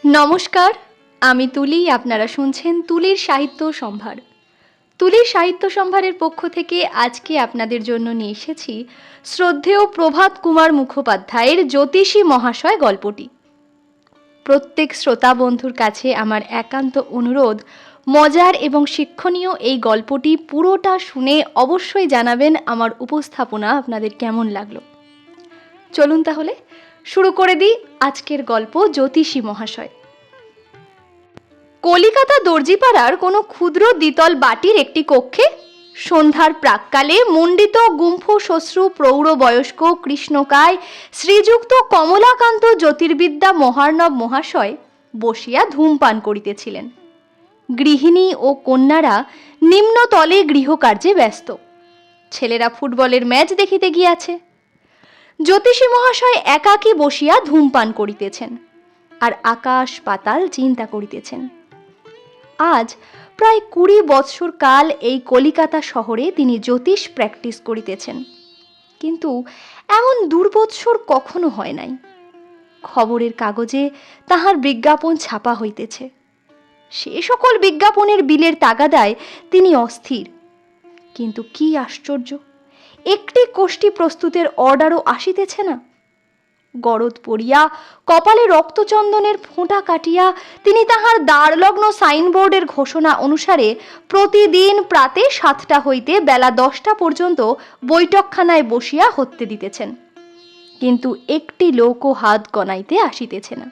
নমস্কার, আমি তুলি। আপনারা শুনছেন তুলির সাহিত্য সম্ভার। তুলির সাহিত্য সম্ভারের পক্ষ থেকে আজকে আপনাদের জন্য নিয়ে এসেছি শ্রদ্ধেয় প্রভাত কুমার মুখোপাধ্যায়ের জ্যোতিষী মহাশয় গল্পটি। প্রত্যেক শ্রোতা বন্ধুর কাছে আমার একান্ত অনুরোধ, মজার এবং শিক্ষণীয় এই গল্পটি পুরোটা শুনে অবশ্যই জানাবেন আমার উপস্থাপনা আপনাদের কেমন লাগলো। চলুন তাহলে শুরু করে দিই আজকের গল্প জ্যোতিষী মহাশয়। কলিকাতা দর্জিপাড়ার কোনো ক্ষুদ্র দ্বিতল বাটির একটি কক্ষে সন্ধ্যার প্রাক্কালে মণ্ডিত গুম্ফ শ্বশ্রু প্রৌঢ় বয়স্ক কৃষ্ণকায় শ্রীযুক্ত কমলাকান্ত জ্যোতির্বিদ্যা মহার্ণব মহাশয় বসিয়া ধূমপান করিতেছিলেন। গৃহিণী ও কন্যারা নিম্নতলে গৃহকার্যে ব্যস্ত। ছেলেরা ফুটবলের ম্যাচ দেখিতে গিয়াছে। জ্যোতিষী মহাশয় একাকী বসিয়া ধূমপান করিতেছেন আর আকাশ পাতাল চিন্তা করিতেছেন। আজ প্রায় 20 বৎসর কাল এই কলিকাতা শহরে তিনি জ্যোতিষ প্র্যাকটিস করিতেছেন, কিন্তু এমন দুর্বৎসর কখনো হয় নাই। খবরের কাগজে তাহার বিজ্ঞাপন ছাপা হইতেছে। সে সকল বিজ্ঞাপনের বিলের তাগাদায় তিনি অস্থির। কিন্তু কি আশ্চর্য, একটি কোষ্ঠী প্রস্তুতের অর্ডারও আসিতেছে না। গরদ পড়িয়া কপালে রক্তচন্দনের ফোঁটা কাটিয়া তিনি তাহার দ্বারলগ্ন সাইনবোর্ডের ঘোষণা অনুসারে প্রতিদিন প্রাতে 7টা হইতে বেলা 10টা পর্যন্ত বৈঠকখানায় বসিয়া হত্যে দিতেছেন, কিন্তু একটি লোকও হাত গনাইতে আসিতেছে না।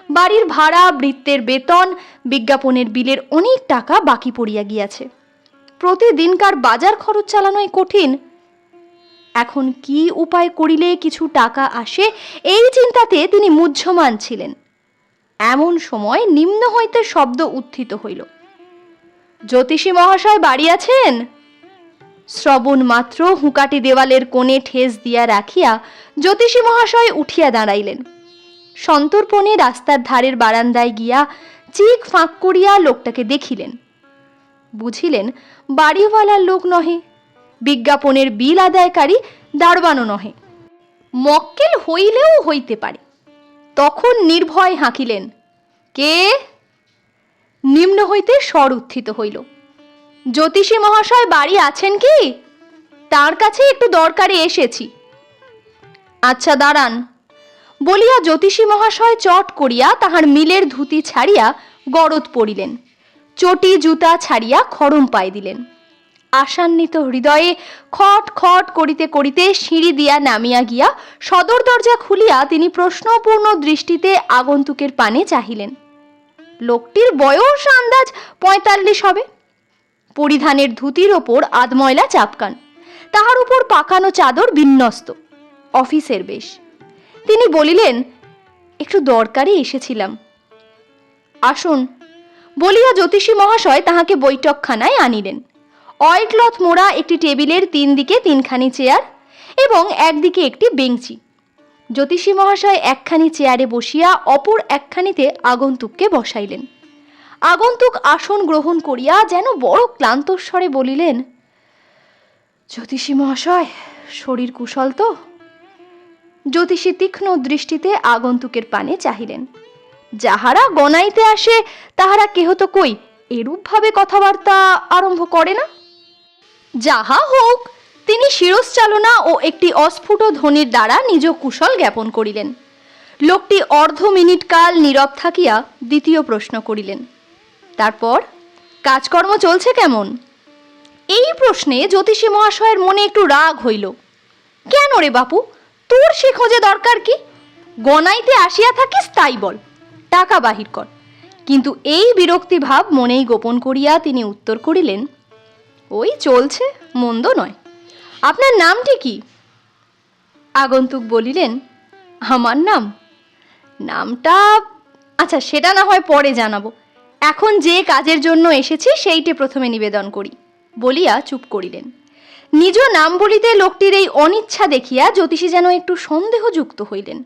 বাড়ির ভাড়া, বৃত্তের বেতন, বিজ্ঞাপনের বিলের অনেক টাকা বাকি পড়িয়া গিয়াছে। প্রতিদিনকার বাজার খরচ চালানোই কঠিন। এখন কি উপায় করিলে কিছু টাকা আসে, এই চিন্তাতে তিনি মুহ্যমান ছিলেন। এমন সময় নিম্ন হইতে শব্দ উত্থিত হইল, জ্যোতিষী মহাশয় বাড়ি আছেন? শ্রবণ মাত্র হুঁকাটি দেওয়ালের কোণে ঠেস দিয়া রাখিয়া জ্যোতিষী মহাশয় উঠিয়া দাঁড়াইলেন। সন্তর্পণে রাস্তার ধারের বারান্দায় গিয়া চিক ফাঁক করিয়া লোকটাকে দেখিলেন। বুঝিলেন বাড়িওয়ালার লোক নহে, বিজ্ঞাপনের বিল আদায়কারী দারবানও নহে। মক্কেল হইলেও হইতে পারে। তখন নির্ভয় হাঁকিলেন, কে? নিম্ন হইতে স্বর উত্থিত হইল, জ্যোতিষী মহাশয় বাড়ি আছেন কি? তার কাছে একটু দরকারে এসেছি। আচ্ছা দাঁড়ান, বলিয়া জ্যোতিষী মহাশয় চট করিয়া তাহার মিলের ধুতি ছাড়িয়া গরদ পড়িলেন। চটি জুতা ছাড়িয়া খড়ম পায়ে দিলেন। আশান্বিত হৃদয়ে খট খট করিতে করিতে সিঁড়ি দিয়া নামিয়া গিয়া সদর দরজা খুলিয়া তিনি প্রশ্নপূর্ণ দৃষ্টিতে আগন্তুকের পানে চাহিলেন। লোকটির বয়স আন্দাজ 45 হবে। পরিধানের ধুতির ওপর আধময়লা চাপকান, তাহার উপর পাকানো চাদর বিন্যস্ত, অফিসের বেশ। তিনি বলিলেন, একটু দরকারে এসেছিলাম। আসুন, বলিয়া জ্যোতিষী মহাশয় তাহাকে বৈঠকখানায় আনিলেন। অয়েলক্লথ মোড়া একটি টেবিলের 3 দিকে 3খানি চেয়ার এবং একদিকে একটি বেঞ্চি। জ্যোতিষী মহাশয় একখানি চেয়ারে বসিয়া অপর একখানিতে আগন্তুককে বসাইলেন। আগন্তুক আসন গ্রহণ করিয়া যেন বড় ক্লান্তস্বরে বলিলেন, জ্যোতিষী মহাশয় শরীর কুশল তো? জ্যোতিষী তীক্ষ্ণ দৃষ্টিতে আগন্তুকের পানে চাহিলেন। যাহারা গনাইতে আসে তাহারা কেহ তো কই এরূপভাবে কথাবার্তা আরম্ভ করে না। যাহা হোক, তিনি শিরশ্চালনা ও একটি অস্ফুট ধ্বনির দ্বারা নিজ কুশল জ্ঞাপন করিলেন। লোকটি অর্ধ মিনিট কাল নীরব থাকিয়া দ্বিতীয় প্রশ্ন করিলেন, তারপর কাজকর্ম চলছে কেমন? এই প্রশ্নে জ্যোতিষী মহাশয়ের মনে একটু রাগ হইল। কেন রে বাপু, তোর সে খোঁজে দরকার কি? গনাইতে আসিয়া থাকিস তাই বল, টাকা বাহির কর। কিন্তু এই বিরক্তি ভাব মনেই গোপন করিয়া তিনি উত্তর করিলেন, ওই চলছে, মন্দ নয়। আপনার নামটি কি? আগন্তুক বলিলেন, আমার নামটা আচ্ছা সেটা না হয় পরে জানাবো, এখন যে কাজের জন্য এসেছি সেইটে প্রথমে নিবেদন করি, বলিয়া চুপ করিলেন। নিজ নাম বলিতে লোকটির এই অনিচ্ছা দেখিয়া জ্যোতিষী যেন একটু সন্দেহযুক্ত হইলেন।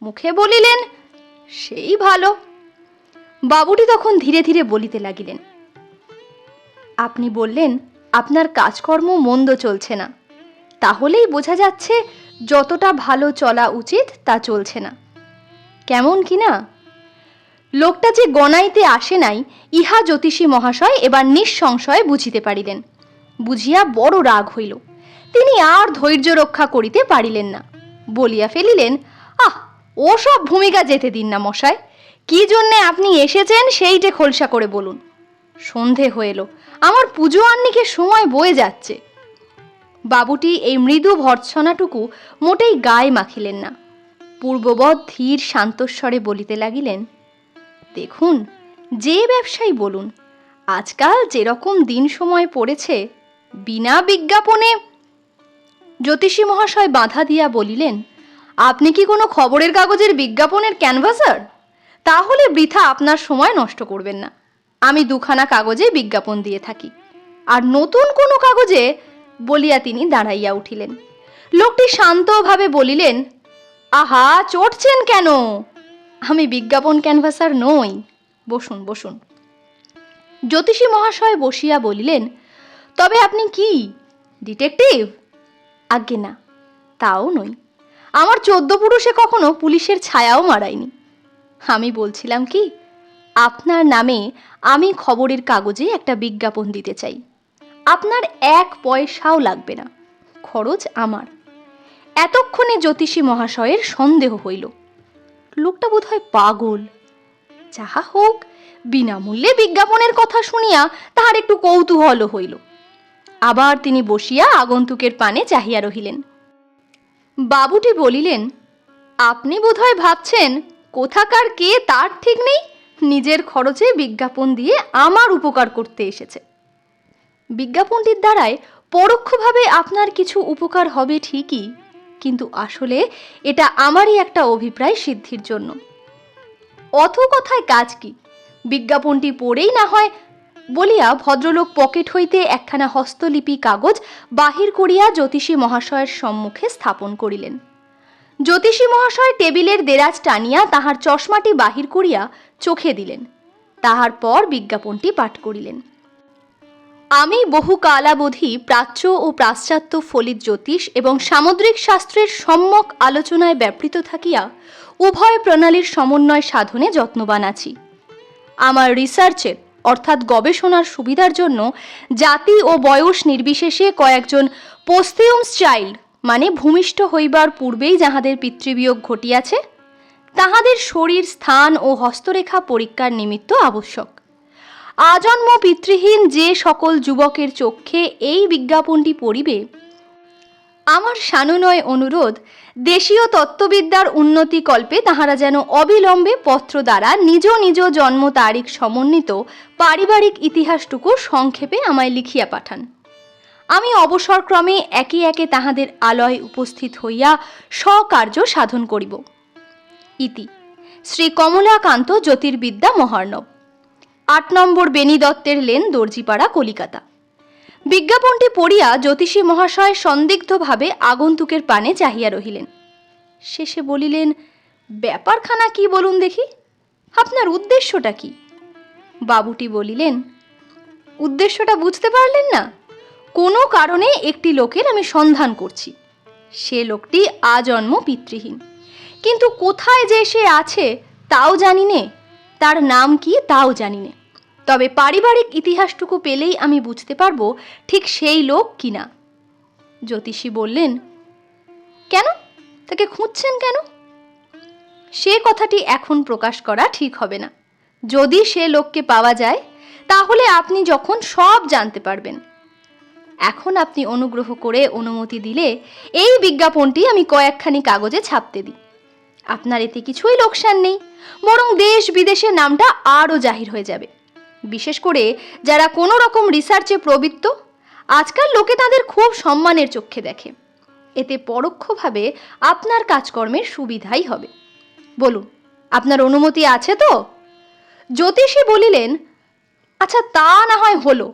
মুখে বলিলেন, সেই ভালো। বাবুটি তখন ধীরে ধীরে বলিতে লাগিলেন, আপনি বললেন আপনার কাজকর্ম মন্দ চলছে না, তাহলেই বোঝা যাচ্ছে যতটা ভালো চলা উচিত তা চলছে না। কেমন কিনা লোকটা যে গণাইতে আসে নাই ইহা জ্যোতিষী মহাশয় এবার নিঃসংশয়ে বুঝিতে পারিলেন। বুঝিয়া বড় রাগ হইল। তিনি আর ধৈর্য রক্ষা করিতে পারিলেন না, বলিয়া ফেলিলেন, আহ, ওসব ভূমিকা যেতে দিন না মশাই, কি জন্যে আপনি এসেছেন সেইটে খোলসা করে বলুন। সন্ধে হয়ে এলো, আমার পুজো আহ্নিকের সময় বয়ে যাচ্ছে। বাবুটি এই মৃদু ভর্ৎসনাটুকু মোটেই গায়ে মাখিলেন না। পূর্ববৎ ধীর শান্তস্বরে বলিতে লাগিলেন, দেখুন, যে ব্যবসায়ী বলুন, আজকাল যেরকম দিন সময় পড়েছে, বিনা বিজ্ঞাপনে। জ্যোতিষী মহাশয় বাধা দিয়া বলিলেন, আপনি কি কোনো খবরের কাগজের বিজ্ঞাপনের ক্যানভাসার? তাহলে বৃথা আপনার সময় নষ্ট করবেন না। আমি দুখানা কাগজে বিজ্ঞাপন দিয়ে থাকি, আর নতুন কোনো কাগজে, বলিয়া তিনি দাঁড়াইয়া উঠিলেন। লোকটি শান্তভাবে বলিলেন, আহা, চটছেন কেন? আমি বিজ্ঞাপন ক্যানভাসার নই, বসুন বসুন। জ্যোতিষী মহাশয় বসিয়া বলিলেন, তবে আপনি কি ডিটেকটিভ? আজ্ঞে না, তাও নই। আমার 14 পুরুষে কখনো পুলিশের ছায়াও মারায়নি। আমি বলছিলাম কি, আপনার নামে আমি খবরের কাগজে একটা বিজ্ঞাপন দিতে চাই। আপনার 1 পয়সাও লাগবে না, খরচ আমার। এতক্ষণে জ্যোতিষী মহাশয়ের সন্দেহ হইল, লোকটা বোধহয় পাগল। যাহা হোক, বিনামূল্যে বিজ্ঞাপনের কথা শুনিয়া তাহার একটু কৌতূহল হইল। আবার তিনি বসিয়া আগন্তুকের পানে চাহিয়া রহিলেন। বাবুটি বলিলেন, আপনি বোধহয় ভাবছেন কোথাকার কে তার ঠিক নেই, নিজের খরচে বিজ্ঞাপন দিয়ে আমার উপকার করতে এসেছে। বিজ্ঞাপনটির দ্বারায় পরোক্ষভাবে আপনার কিছু উপকার হবে ঠিকই, কিন্তু আসলে এটা আমারই একটা অভিপ্রায় সিদ্ধির জন্য। অত কথায় কাজ কি, বিজ্ঞাপনটি পড়েই না হয়, বলিয়া ভদ্রলোক পকেট হইতে একখানা হস্তলিপি কাগজ বাহির করিয়া জ্যোতিষী মহাশয়ের সম্মুখে স্থাপন করিলেন। জ্যোতিষী মহাশয় টেবিলের দেরাজ টানিয়া তাহার চশমাটি বাহির করিয়া চোখে দিলেন। তাহার পর বিজ্ঞাপনটি পাঠ করিলেন। আমি বহু কালাবধি প্রাচ্য ও পাশ্চাত্য ফলিত জ্যোতিষ এবং সামুদ্রিক শাস্ত্রের সম্যক আলোচনায় ব্যাপৃত থাকিয়া উভয় প্রণালীর সমন্বয় সাধনে যত্নবান আছি। আমার রিসার্চের অর্থাৎ গবেষণার সুবিধার জন্য জাতি ও বয়স নির্বিশেষে কয়েকজন পোস্টিউমস চাইল্ড, মানে ভূমিষ্ঠ হইবার পূর্বেই যাহাদের পিতৃবিয়োগ ঘটিয়াছে, তাহাদের শরীর, স্থান ও হস্তরেখা পরীক্ষার নিমিত্ত আবশ্যক। আজন্ম পিতৃহীন যে সকল যুবকের চক্ষে এই বিজ্ঞাপনটি পড়িবে, আমার সানুনয় অনুরোধ, দেশীয় তত্ত্ববিদ্যার উন্নতি কল্পে তাহারা যেন অবিলম্বে পত্র দ্বারা নিজ নিজ জন্ম তারিখ সমন্বিত পারিবারিক ইতিহাসটুকু সংক্ষেপে আমায় লিখিয়া পাঠান। আমি অবসরক্রমে একে একে তাহাদের আলয় উপস্থিত হইয়া স্বকার্য সাধন করিব। ইতি শ্রী কমলাকান্ত জ্যোতির্বিদ্যা মহার্ণব, 8 নম্বর বেনি দত্তের লেন, দর্জিপাড়া, কলিকাতা। বিজ্ঞাপনটি পড়িয়া জ্যোতিষী মহাশয় সন্দিগ্ধভাবে আগন্তুকের পানে চাহিয়া রহিলেন। শেষে বলিলেন, ব্যাপারখানা কি বলুন দেখি, আপনার উদ্দেশ্যটা কি? বাবুটি বলিলেন, উদ্দেশ্যটা বুঝতে পারলেন না? কোনো কারণে একটি লোকের আমি সন্ধান করছি। সে লোকটি আজন্ম পিতৃহীন, কিন্তু কোথায় যে সে আছে তাও জানি নে, তার নাম কি তাও জানি নে। তবে পারিবারিক ইতিহাসটুকু পেলেই আমি বুঝতে পারবো ঠিক সেই লোক কিনা। জ্যোতিষী বললেন, কেন, তাকে খুঁজছেন কেন? সে কথাটি এখন প্রকাশ করা ঠিক হবে না। যদি সে লোককে পাওয়া যায় তাহলে আপনি যখন সব জানতে পারবেন। এখন আপনি অনুগ্রহ করে অনুমতি দিলে এই বিজ্ঞাপনটি আমি কয়েকখানি কাগজে ছাপতে দিই। আপনার এতে কিছুই লোকসান নেই, বরং দেশ বিদেশের নামটা আরও জাহির হয়ে যাবে। বিশেষ করে যারা কোনো রকম রিসার্চে প্রবৃত্ত, আজকাল লোকে তাদের খুব সম্মানের চোখে দেখে। এতে পরোক্ষভাবে আপনার কাজকর্মের সুবিধাই হবে। বলুন, আপনার অনুমতি আছে তো? জ্যোতিষী বলিলেন, আচ্ছা, তা না হয় হলো।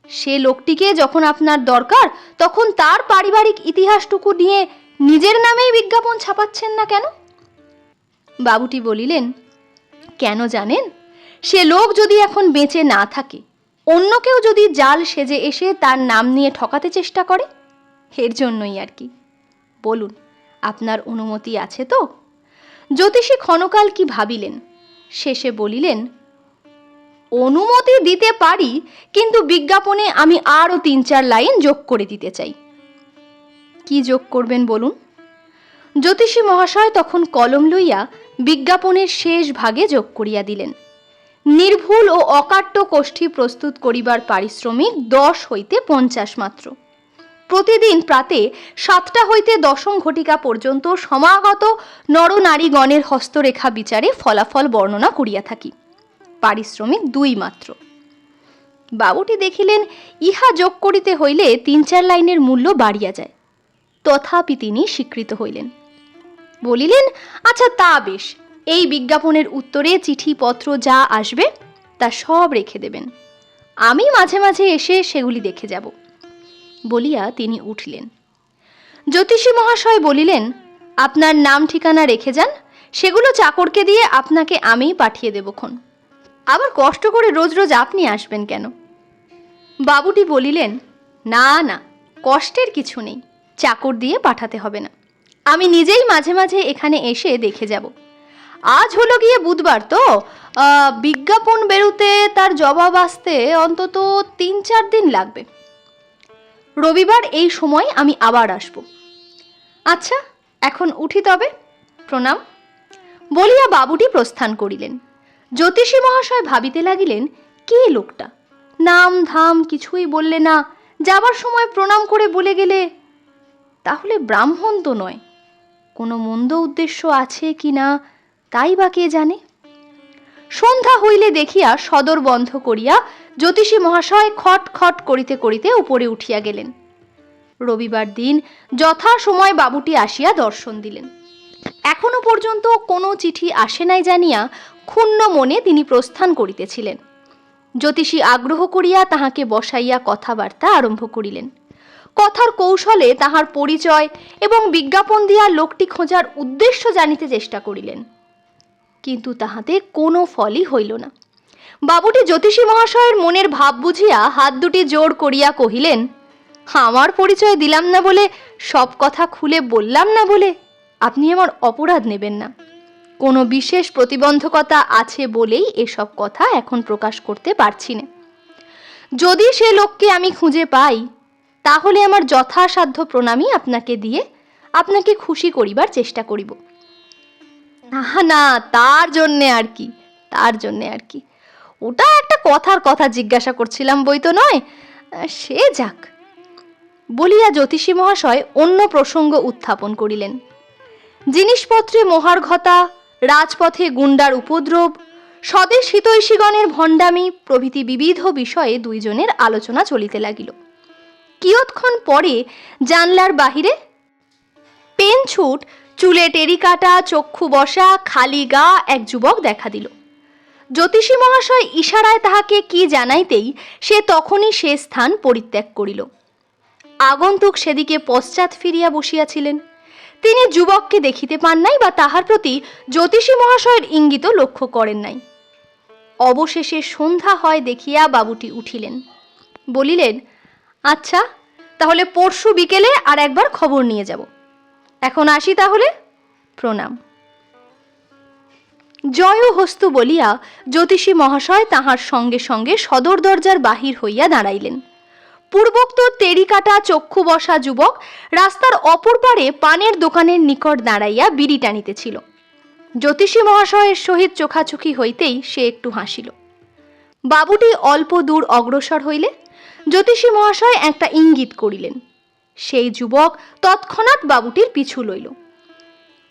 সে লোকটিকে যখন আপনার দরকার তখন তার পারিবারিক ইতিহাসটুকু নিয়ে নিজের নামেই বিজ্ঞাপন ছাপাচ্ছেন না কেন? বাবুটি বলিলেন, কেন জানেন? সে লোক যদি এখন বেঁচে না থাকে, অন্য কেউ যদি জাল সেজে এসে তার নাম নিয়ে ঠকাতে চেষ্টা করে, এর জন্যই আর কি। বলুন, আপনার অনুমতি আছে তো? জ্যোতিষী ক্ষণকাল কি ভাবিলেন, শেষে বলিলেন, অনুমতি দিতে পারি, কিন্তু বিজ্ঞাপনে আমি আরও 3-4 লাইন যোগ করে দিতে চাই। কি যোগ করবেন বলুন? জ্যোতিষী মহাশয় তখন কলম লইয়া বিজ্ঞাপনের শেষ ভাগে যোগ করিয়া দিলেন, নির্ভুল ও অকাট্য কোষ্ঠী প্রস্তুত করিবার পারিশ্রমিক 10 হইতে 50 মাত্র। প্রতিদিন প্রাতে 7টা হইতে 10ম ঘটিকা পর্যন্ত সমাগত নরনারীগণের হস্তরেখা বিচারে ফলাফল বর্ণনা করিয়া থাকি। পারিশ্রমিক 2 মাত্র। বাবুটি দেখিলেন ইহা যোগ করিতে হইলে 3-4 লাইনের মূল্য বাড়িয়া যায়। তথাপি তিনি স্বীকৃত হইলেন। বলিলেন, আচ্ছা তা বেশ, এই বিজ্ঞাপনের উত্তরে চিঠিপত্র যা আসবে তা সব রেখে দেবেন, আমি মাঝে মাঝে এসে সেগুলি দেখে যাব। বলিয়া তিনি উঠলেন। জ্যোতিষী মহাশয় বলিলেন, আপনার নাম ঠিকানা রেখে যান, সেগুলো চাকরকে দিয়ে আপনাকে আমিই পাঠিয়ে দেবক্ষণ। আবার কষ্ট করে রোজ রোজ আপনি আসবেন কেন? বাবুটি বলিলেন, না না, কষ্টের কিছু নেই, চাকর দিয়ে পাঠাতে হবে না, আমি নিজেই মাঝে মাঝে এখানে এসে দেখে যাব। আজ হলো গিয়ে বুধবার, তো বিজ্ঞাপন বেরোতে তার জবাব আসতে অন্তত 3-4 দিন লাগবে। রবিবার এই সময় আমি আবার আসব। আচ্ছা, এখন উঠি তবে, প্রণাম। বলিয়া বাবুটি প্রস্থান করিলেন। জ্যোতিষী মহাশয় ভাবিতে লাগিলেন, কে লোকটা, নাম ধাম কিছুই বললে না, যাবার সময় প্রণাম করে বলে গেলে। তাহলে ব্রাহ্মণ তো নয়, কোনো মন্দ উদ্দেশ্য আছে কি না তাই বা কে জানে। সন্ধ্যা হইলে দেখিয়া সদর বন্ধ করিয়া জ্যোতিষী মহাশয় খট খট করিতে করিতে উপরে উঠিয়া গেলেন। রবিবার দিন যথা সময় বাবুটি আসিয়া দর্শন দিলেন। এখনো পর্যন্ত কোনো চিঠি আসে নাই জানিয়া ক্ষুণ্ণ মনে তিনি প্রস্থান করিতেছিলেন। জ্যোতিষী আগ্রহ করিয়া তাহাকে বসাইয়া কথাবার্তা আরম্ভ করিলেন। কথার কৌশলে তাহার পরিচয় এবং বিজ্ঞাপন দিয়া লোকটি খোঁজার উদ্দেশ্য জানিতে চেষ্টা করিলেন, কিন্তু তাহাতে কোনো ফলই হইল না। বাবুটি জ্যোতিষী মহাশয়ের মনের ভাব বুঝিয়া হাত দুটি জোর করিয়া কহিলেন, আমার পরিচয় দিলাম না বলে, সব কথা খুলে বললাম না বলে আপনি আমার অপরাধ নেবেন না। কোনো বিশেষ প্রতিবন্ধকতা আছে বলেই এসব কথা এখন প্রকাশ করতে পারছি না। যদি সে লোককে আমি খুঁজে পাই, তাহলে আমার যথাসাধ্য প্রণামী আপনাকে দিয়ে আপনাকে খুশি করিবার চেষ্টা করিব। না, তার জন্যে আর কি, ওটা একটা কথার কথা জিজ্ঞাসা করছিলাম বই তো নয়, সে যাক। বলিয়া জ্যোতিষী মহাশয় অন্য প্রসঙ্গ উত্থাপন করিলেন। জিনিসপত্রে মহার্ঘতা, রাজপথে গুন্ডার উপদ্রব, স্বদেশ হিতৈষীগণের ভণ্ডামি প্রভৃতি বিবিধ বিষয়ে দুইজনের আলোচনা চলিতে লাগিল। কিয়ৎক্ষণ পরে জানলার বাহিরে পেনছুট, চুলে টেরি কাটা, চক্ষু বসা, খালি গা এক যুবক দেখা দিল। জ্যোতিষী মহাশয় ইশারায় তাহাকে কি জানাইতেই সে তখনই সে স্থান পরিত্যাগ করিল। আগন্তুক সেদিকে পশ্চাৎ ফিরিয়া বসিয়াছিলেন। তিনি যুবককে দেখিতে পান নাই বা তাহার প্রতি জ্যোতিষী মহাশয়ের ইঙ্গিত লক্ষ্য করেন নাই। অবশেষে সন্ধ্যা হয় দেখিয়া বাবুটি উঠিলেন। বলিলেন, আচ্ছা, তাহলে পরশু বিকেলে আর একবার খবর নিয়ে যাব। এখন আসি তাহলে, প্রণাম। জয় হস্তু বলিয়া জ্যোতিষী মহাশয় তাহার সঙ্গে সঙ্গে সদর দরজার বাহির হইয়া দাঁড়াইলেন। পূর্বোক্ত তেরিকাটা চক্ষু বসা যুবক রাস্তার অপর পারে পানের দোকানের নিকট দাঁড়াইয়া বিড়ি টানিতেছিল। জ্যোতিষী মহাশয়ের সহিত চোখাচোখি হইতেই সে একটু হাসিল। বাবুটি অল্প দূর অগ্রসর হইলে জ্যোতিষী মহাশয় একটা ইঙ্গিত করিলেন। সেই যুবক তৎক্ষণাৎ বাবুটির পিছু লইল।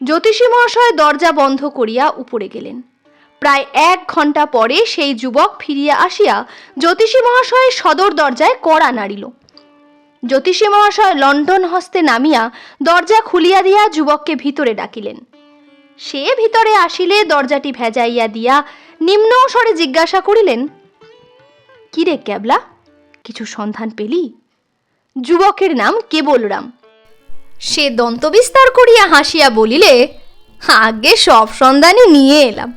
জ্যোতিষী মহাশয় দরজা বন্ধ করিয়া উপরে গেলেন। প্রায় 1 ঘণ্টা পরে সেই যুবক ফিরিয়া আসিয়া জ্যোতিষী মহাশয়ের সদর দরজায় কড়া নাড়িল। জ্যোতিষী মহাশয় লণ্ঠন হস্তে নামিয়া দরজা খুলিয়া দিয়া যুবককে ভিতরে ডাকিলেন। সে ভিতরে আসিলে দরজাটি ভেজাইয়া দিয়া নিম্ন স্বরে জিজ্ঞাসা করিলেন, কি রে ক্যাবলা, কিছু সন্ধান পেলি? যুবকের নাম কেবলরাম। সে দন্তবিস্তার করিয়া হাসিয়া বলিলে, আগে সব সন্ধানই নিয়ে এলাম,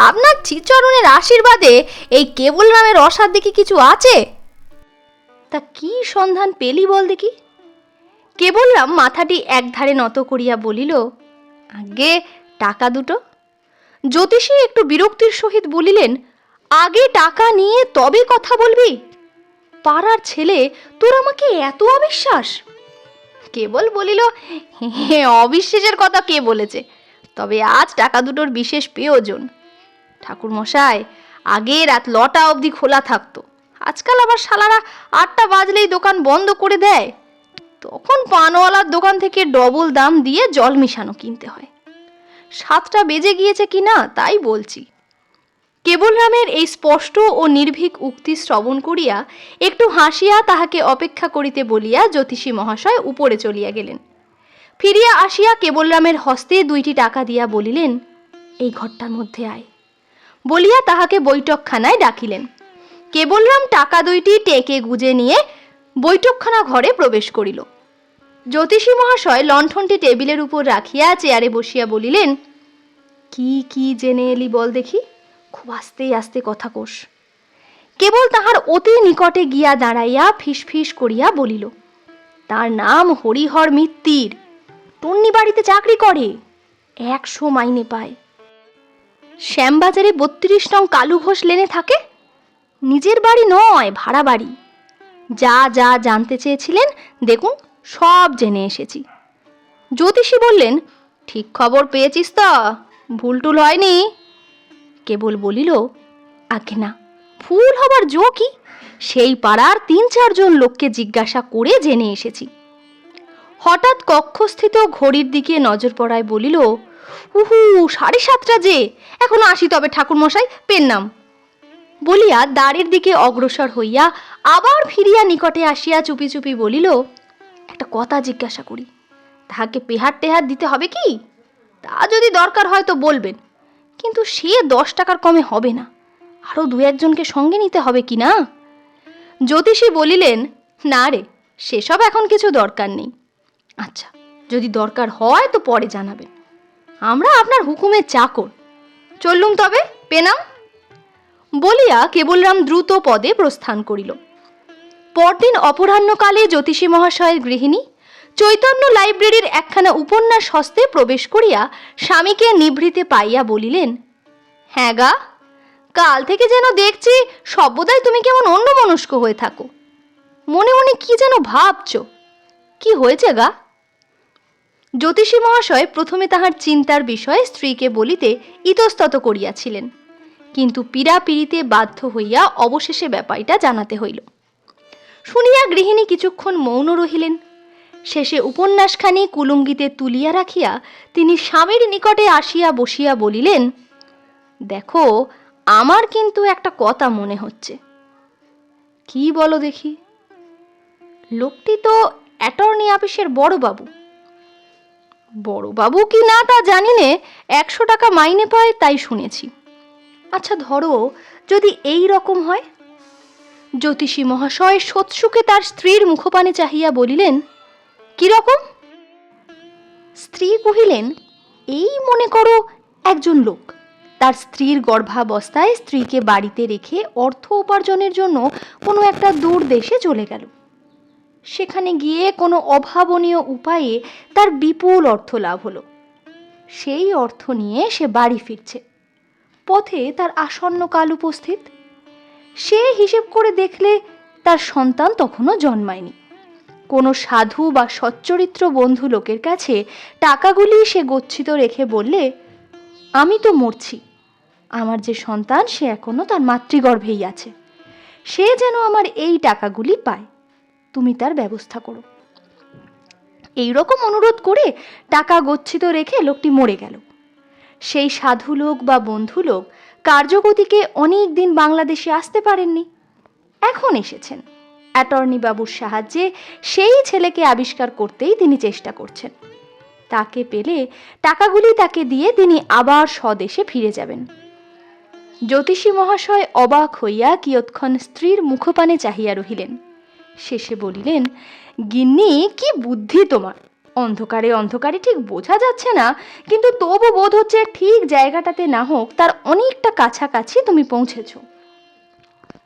আপনার শ্রীচরণের আশীর্বাদে এই কেবলরামের অসাধ্যে কি কিছু আছে? তা কি সন্ধান পেলি বল দেখি। কেবলরাম মাথাটি একধারে নত করিয়া বলিল, আগে টাকা দুটো। জ্যোতিষী একটু বিরক্তির সহিত বলিলেন, আগে টাকা নিয়ে তবে কথা বলবি? পাড়ার ছেলে, তোর আমাকে এত অবিশ্বাস? কেবল বলিল, অবিশ্বাসের কথা কে বলেছে? তবে আজ টাকা দুটোর বিশেষ প্রয়োজন। ঠাকুর মশাই, আগে রাত 9টা অবধি খোলা থাকতো, আজকাল আবার শালারা 8টা বাজলেই দোকান বন্ধ করে দেয়। তখন পানওয়ালার দোকান থেকে ডবল দাম দিয়ে জল মিশানো কিনতে হয়। 7টা বেজে গিয়েছে কিনা তাই বলছি। কেবলরামের এই স্পষ্ট ও নির্ভীক উক্তি শ্রবণ করিয়া একটু হাসিয়া তাহাকে অপেক্ষা করিতে বলিয়া জ্যোতিষী মহাশয় উপরে চলিয়া গেলেন। ফিরিয়া আসিয়া কেবলরামের হস্তে 2টি টাকা দিয়া বলিলেন, এই ঘরটার মধ্যে আয়, বলিয়া তাহাকে বৈঠকখানায় ডাকিলেন। কেবলরাম টাকা 2টি টেকে গুজে নিয়ে বৈঠকখানা ঘরে প্রবেশ করিল। জ্যোতিষী মহাশয় লণ্ঠনটি টেবিলের উপর রাখিয়া চেয়ারে বসিয়া বলিলেন, কি জেনে এলি বল দেখি, খুব আস্তে আস্তে কথা কোষ। কেবল তাহার অতি নিকটে গিয়া দাঁড়াইয়া ফিসফিস করিয়া বলিল, তার নাম হরিহর মিত্তির, টুন্নি বাড়িতে চাকরি করে, 100 মাইনে পায়। শ্যামবাজারে 32 নং কালু ঘোষ লেনে থাকে। নিজের বাড়ি নয়, ভাড়া বাড়ি। যা যা জানতে চেয়েছিলেন দেখুন সব জেনে এসেছি। জ্যোতিষী বললেন, ঠিক খবর পেয়েছিস তো? ভুলটুল হয়নি? কেবল বলিল, আগে না, ভুল হবার জো কি? সেই পাড়ার 3-4 জন লোককে জিজ্ঞাসা করে জেনে এসেছি। হঠাৎ কক্ষস্থিত ঘড়ির দিকে নজর পড়ায় বলিল, 7:30 যে, এখন আসি তবে ঠাকুর মশাই, পেন নাম। বলিয়া দ্বারের দিকে অগ্রসর হইয়া আবার ফিরিয়া নিকটে আসিয়া চুপি চুপি বলিল, একটা কথা জিজ্ঞাসা করি, তাহাকে পেহার টেহার দিতে হবে কি? তা যদি দরকার হয় তো বলবেন, কিন্তু সে 10 টাকার কমে হবে না, আরো 2-1 জনকে সঙ্গে নিতে হবে কি না? জ্যোতিষী বলিলেন, না রে, সেসব এখন কিছু দরকার নেই। আচ্ছা, যদি দরকার হয় তো পরে জানাবেন, আমরা আপনার হুকুমের চাকর। চললুম তবে, পেনাম। বলিয়া কেবলরাম দ্রুত পদে প্রস্থান করিল। পরদিন অপরাহ্নকালে জ্যোতিষী মহাশয়ের গৃহিণী চৈতন্য লাইব্রেরির একখানা উপন্যাস হস্তে প্রবেশ করিয়া স্বামীকে নিভৃতে পাইয়া বলিলেন, হ্যাঁ গা, কাল থেকে যেন দেখছি সর্বদাই তুমি কেমন অন্যমনস্ক হয়ে থাকো, মনে মনে কি যেন ভাবছ, কি হয়েছে গা? জ্যোতিষী মহাশয় প্রথমে তাহার চিন্তার বিষয়ে স্ত্রীকে বলিতে ইতস্তত করিয়াছিলেন, কিন্তু পীড়াপিড়িতে বাধ্য হইয়া অবশেষে ব্যাপারটা জানাতে হইল। শুনিয়া গৃহিণী কিছুক্ষণ মৌন রহিলেন। শেষে উপন্যাসখানি কুলুঙ্গিতে তুলিয়া রাখিয়া তিনি স্বামীর নিকটে আসিয়া বসিয়া বলিলেন, দেখো, আমার কিন্তু একটা কথা মনে হচ্ছে। কি বলো দেখি? লোকটি তো অ্যাটর্নি অফিসের বড়বাবু। বড়বাবু কি না তা জানি নে, 100 টাকা মাইনে পায় তাই শুনেছি। আচ্ছা ধরো, যদি এই রকম হয়। জ্যোতিষী মহাশয় সৎসুখে তার স্ত্রীর মুখপানে চাহিয়া বলিলেন, কি রকম? স্ত্রী কহিলেন, এই মনে করো একজন লোক তার স্ত্রীর গর্ভাবস্থায় স্ত্রীকে বাড়িতে রেখে অর্থ উপার্জনের জন্য কোনো একটা দূর দেশে চলে গেল। সেখানে গিয়ে কোনো অভাবনীয় উপায়ে তার বিপুল অর্থ লাভ হলো। সেই অর্থ নিয়ে সে বাড়ি ফিরছে। পথে তার আসন্ন কাল উপস্থিত। সে হিসেব করে দেখলে তার সন্তান তখনও জন্মায়নি। কোনো সাধু বা সচ্চরিত্র বন্ধু লোকের কাছে টাকাগুলি সে গচ্ছিত রেখে বললে, আমি তো মরছি, আমার যে সন্তান সে এখনো তার মাতৃগর্ভেই আছে, সে যেন আমার এই টাকাগুলি পায়, তুমি তার ব্যবস্থা করো। এইরকম অনুরোধ করে টাকা গচ্ছিত রেখে লোকটি মরে গেল। সেই সাধু লোক বা বন্ধু লোক কার্যগতিকে অনেক দিন বাংলাদেশে আসতে পারেননি, এখন এসেছেন। অ্যাটর্নি বাবুর সাহায্যে সেই ছেলেকে আবিষ্কার করতেই তিনি চেষ্টা করছেন। তাকে পেলে টাকাগুলি তাকে দিয়ে তিনি আবার স্বদেশে ফিরে যাবেন। জ্যোতিষী মহাশয় অবাক হইয়া কিয়ৎক্ষণ স্ত্রীর মুখপানে চাহিয়া রহিলেন। শেষে বলিলেন, গিন্নি, কি বুদ্ধি তোমার! অন্ধকারে অন্ধকারে ঠিক বোঝা যাচ্ছে না, কিন্তু তবু বোধ হচ্ছে ঠিক জায়গাটাতে না হোক তার অনেকটা কাছাকাছি তুমি পৌঁছেছ।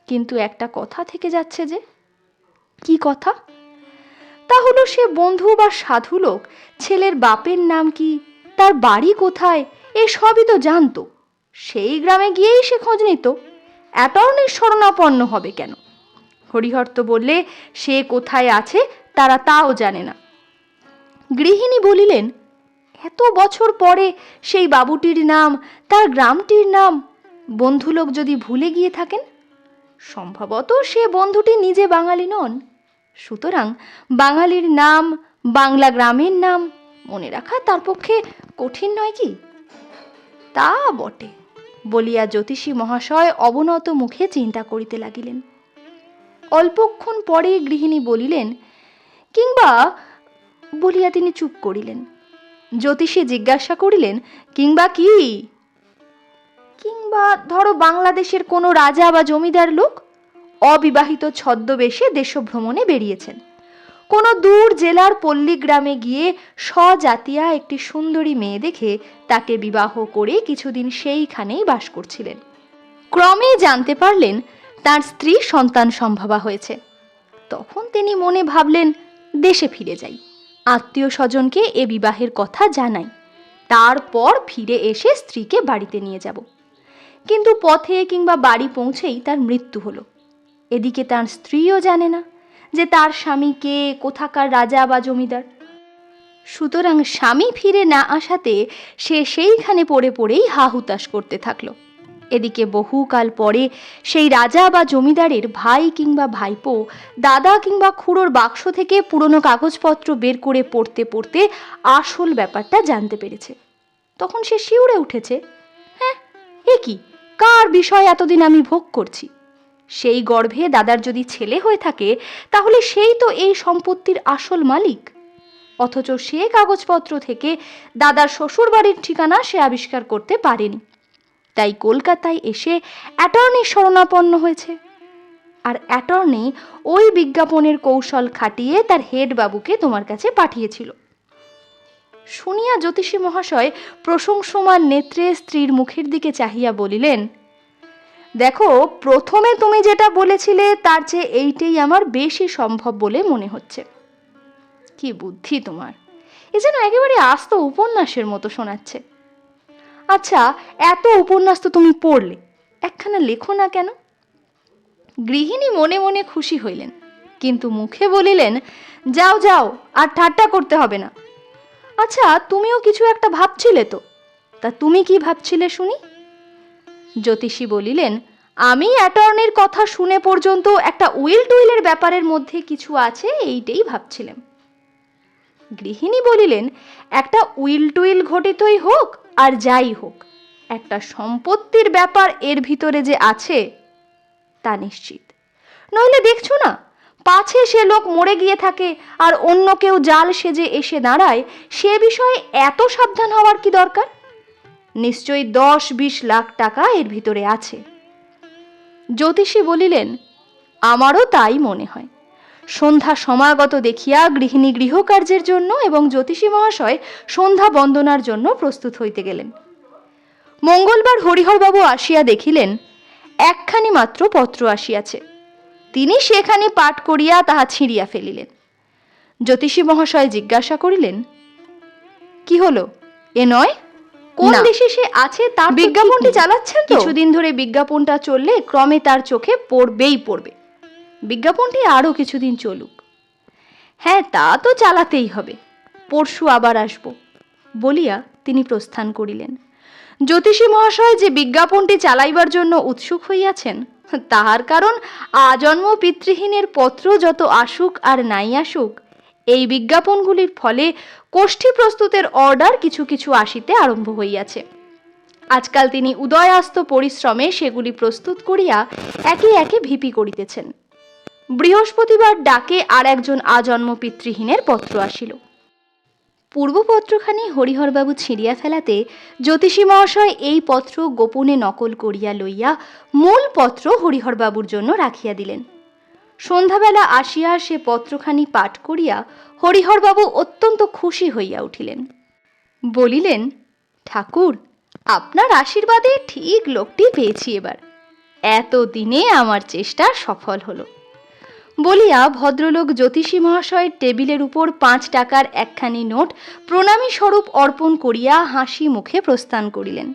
কিন্তু একটা কথা থেকে যাচ্ছে যে। কি কথা? তা হলো সে বন্ধু বা সাধু লোক ছেলের বাপের নাম কি, তার বাড়ি কোথায়, এ সবই তো জানতো, সেই গ্রামে গিয়েই সে খোঁজ নিত, অ্যাটর্নির শরণাপন্ন হবে কেন? হরিহর তো বললে সে কোথায় আছে তারা তাও জানে না। গৃহিণী বলিলেন, এত বছর পরে সেই বাবুটির নাম, তার গ্রামটির নাম বন্ধুলোক যদি ভুলে গিয়ে থাকেন? সম্ভবত সে বন্ধুটি নিজে বাঙালি নন, সুতরাং বাঙালির নাম, বাংলা গ্রামের নাম মনে রাখা তার পক্ষে কঠিন নয় কি? তা বটে বলিয়া জ্যোতিষী মহাশয় অবনত মুখে চিন্তা করিতে লাগিলেন। অল্পক্ষণ পরে গৃহিণী বলিলেন, কিংবা বলিয়া তিনি চুপ করিলেন। জ্যোতিষী জিজ্ঞাসা করিলেন, কিংবা কি? কিংবা ধরো বাংলাদেশের কোনো রাজা বা জমিদার লোক অবিবাহিত ছদ্মবেশে দেশভ্রমণে বেরিয়েছেন, কোনো দূর জেলার পল্লী গ্রামে গিয়ে স্বজাতিয়া একটি সুন্দরী মেয়ে দেখে তাকে বিবাহ করে কিছুদিন সেইখানেই বাস করছিলেন। ক্রমে জানতে পারলেন তার স্ত্রী সন্তান সম্ভবা হয়েছে। তখন তিনি মনে ভাবলেন, দেশে ফিরে যাই, আত্মীয় স্বজনকে এ বিবাহের কথা জানাই, তারপর ফিরে এসে স্ত্রীকে বাড়িতে নিয়ে যাব। কিন্তু পথে কিংবা বাড়ি পৌঁছেই তার মৃত্যু হলো। এদিকে তার স্ত্রীও জানে না যে তার স্বামী কে, কোথাকার রাজা বা জমিদার। সুতরাং স্বামী ফিরে না আসাতে সে সেইখানে পড়ে পড়েই হা হুতাশ করতে থাকলো। এদিকে বহুকাল পরে সেই রাজা বা জমিদারের ভাই কিংবা ভাইপো, দাদা কিংবা খুড়োর বাক্স থেকে পুরনো কাগজপত্র বের করে পড়তে পড়তে আসল ব্যাপারটা জানতে পেরেছে। তখন সে শিউরে উঠেছে, হ্যাঁ, এ কি, কার বিষয় এতদিন আমি ভোগ করছি? সেই গর্ভে দাদার যদি ছেলে হয়ে থাকে তাহলে সেই তো এই সম্পত্তির আসল মালিক। অথচ সে কাগজপত্র থেকে দাদার শ্বশুর বাড়ির ঠিকানা সে আবিষ্কার করতে পারেনি, তাই কলকাতায় এসে অ্যাটর্নির শরণাপন্ন হয়েছে। আর অ্যাটর্নি ওই বিজ্ঞাপনের কৌশল খাটিয়ে তার হেড বাবুকে তোমার কাছে পাঠিয়েছিল। শুনিয়া জ্যোতিষী মহাশয় প্রশংসমান নেত্রে স্ত্রীর মুখের দিকে চাহিয়া বলিলেন, দেখো, প্রথমে তুমি যেটা বলেছিলে তার চেয়ে এইটাই আমার বেশি সম্ভব বলে মনে হচ্ছে। কি বুদ্ধি তোমার! এ যেন একেবারে আস্ত উপন্যাসের মতো শোনাচ্ছে। আচ্ছা, এত উপন্যাস তো তুমি পড়লে, একখানা লেখো না কেন? গৃহিণী মনে মনে খুশি হইলেন, কিন্তু মুখে বলিলেন, যাও যাও, আর ঠাট্টা করতে হবে না। আচ্ছা, তুমিও কিছু একটা ভাবছিলে তো, তা তুমি কি ভাবছিলে শুনি? জ্যোতিষী বলিলেন, আমি অ্যাটর্নির কথা শুনে পর্যন্ত একটা উইল টুইলের ব্যাপারের মধ্যে কিছু আছে এইটাই ভাবছিলাম। গৃহিণী বলিলেন, একটা উইল টুইল ঘটিতই হোক আর যাই হোক, একটা সম্পত্তির ব্যাপার এর ভিতরে যে আছে তা নিশ্চিত। নইলে দেখছো না, পাছে সে লোক মরে গিয়ে থাকে আর অন্য কেউ জাল সেজে এসে দাঁড়ায়, সে বিষয়ে এত সাবধান হওয়ার কি দরকার? নিশ্চয়ই 10-20 লাখ টাকা এর ভিতরে আছে। জ্যোতিষী বলিলেন, আমারও তাই মনে হয়। সন্ধ্যা সমাগত দেখিয়া গৃহিণী গৃহকার্যের জন্য এবং জ্যোতিষী মহাশয় সন্ধ্যা বন্দনার জন্য প্রস্তুত হইতে গেলেন। মঙ্গলবার হরিহরবাবু আসিয়া দেখিলেন একখানি মাত্র পত্র আসিয়াছে। তিনি সেখানে পাঠ করিয়া তাহা ছিঁড়িয়া ফেলিলেন। জ্যোতিষী মহাশয় জিজ্ঞাসা করিলেন, কি হলো, এ নয়? কোন দেশে সে আছে তার বিজ্ঞাপনটি চালাচ্ছেন তো? কিছুদিন ধরে বিজ্ঞাপনটা চললে ক্রমে তার চোখে পড়বেই পড়বে। বিজ্ঞাপনটি আরো কিছুদিন চলুক। হ্যাঁ, তা তো চালাতেই হবে, পরশু আবার আসব বলিয়া তিনি প্রস্থান করিলেন। জ্যোতিষী মহাশয় যে বিজ্ঞাপনটি চালাইবার জন্য উৎসুক হইয়াছেন, তাহার কারণ আজন্ম পিতৃহীনের পত্র যত আসুক আর নাই আসুক, এই বিজ্ঞাপনগুলির ফলে কোষ্ঠী প্রস্তুতের অর্ডার কিছু কিছু আসিতে আরম্ভ হইয়াছে। আজকাল তিনি উদয়াস্ত পরিশ্রমে সেগুলি প্রস্তুত করিয়া একে একে ভিপি করিতেছেন। বৃহস্পতিবার ডাকে আর একজন আজন্ম পিতৃহীনের পত্র আসিল। পূর্বপত্রখানি হরিহরবাবু ছিঁড়িয়া ফেলাতে জ্যোতিষী মহাশয় এই পত্র গোপনে নকল করিয়া লইয়া মূল পত্র হরিহরবাবুর জন্য রাখিয়া দিলেন। সন্ধ্যাবেলা আসিয়া সে পত্রখানি পাঠ করিয়া হরিহরবাবু অত্যন্ত খুশি হইয়া উঠিলেন। বলিলেন, ঠাকুর, আপনার আশীর্বাদে ঠিক লোকটি পেয়েছি এবার। এতদিনে আমার চেষ্টা সফল হলো বলিয়া ভদ্রলোক জ্যোতিষী মহাশয়ের টেবিলের উপর 5 টাকার একখানি নোট প্রণামী স্বরূপ অর্পণ করিয়া হাসি মুখে প্রস্থান করিলেন।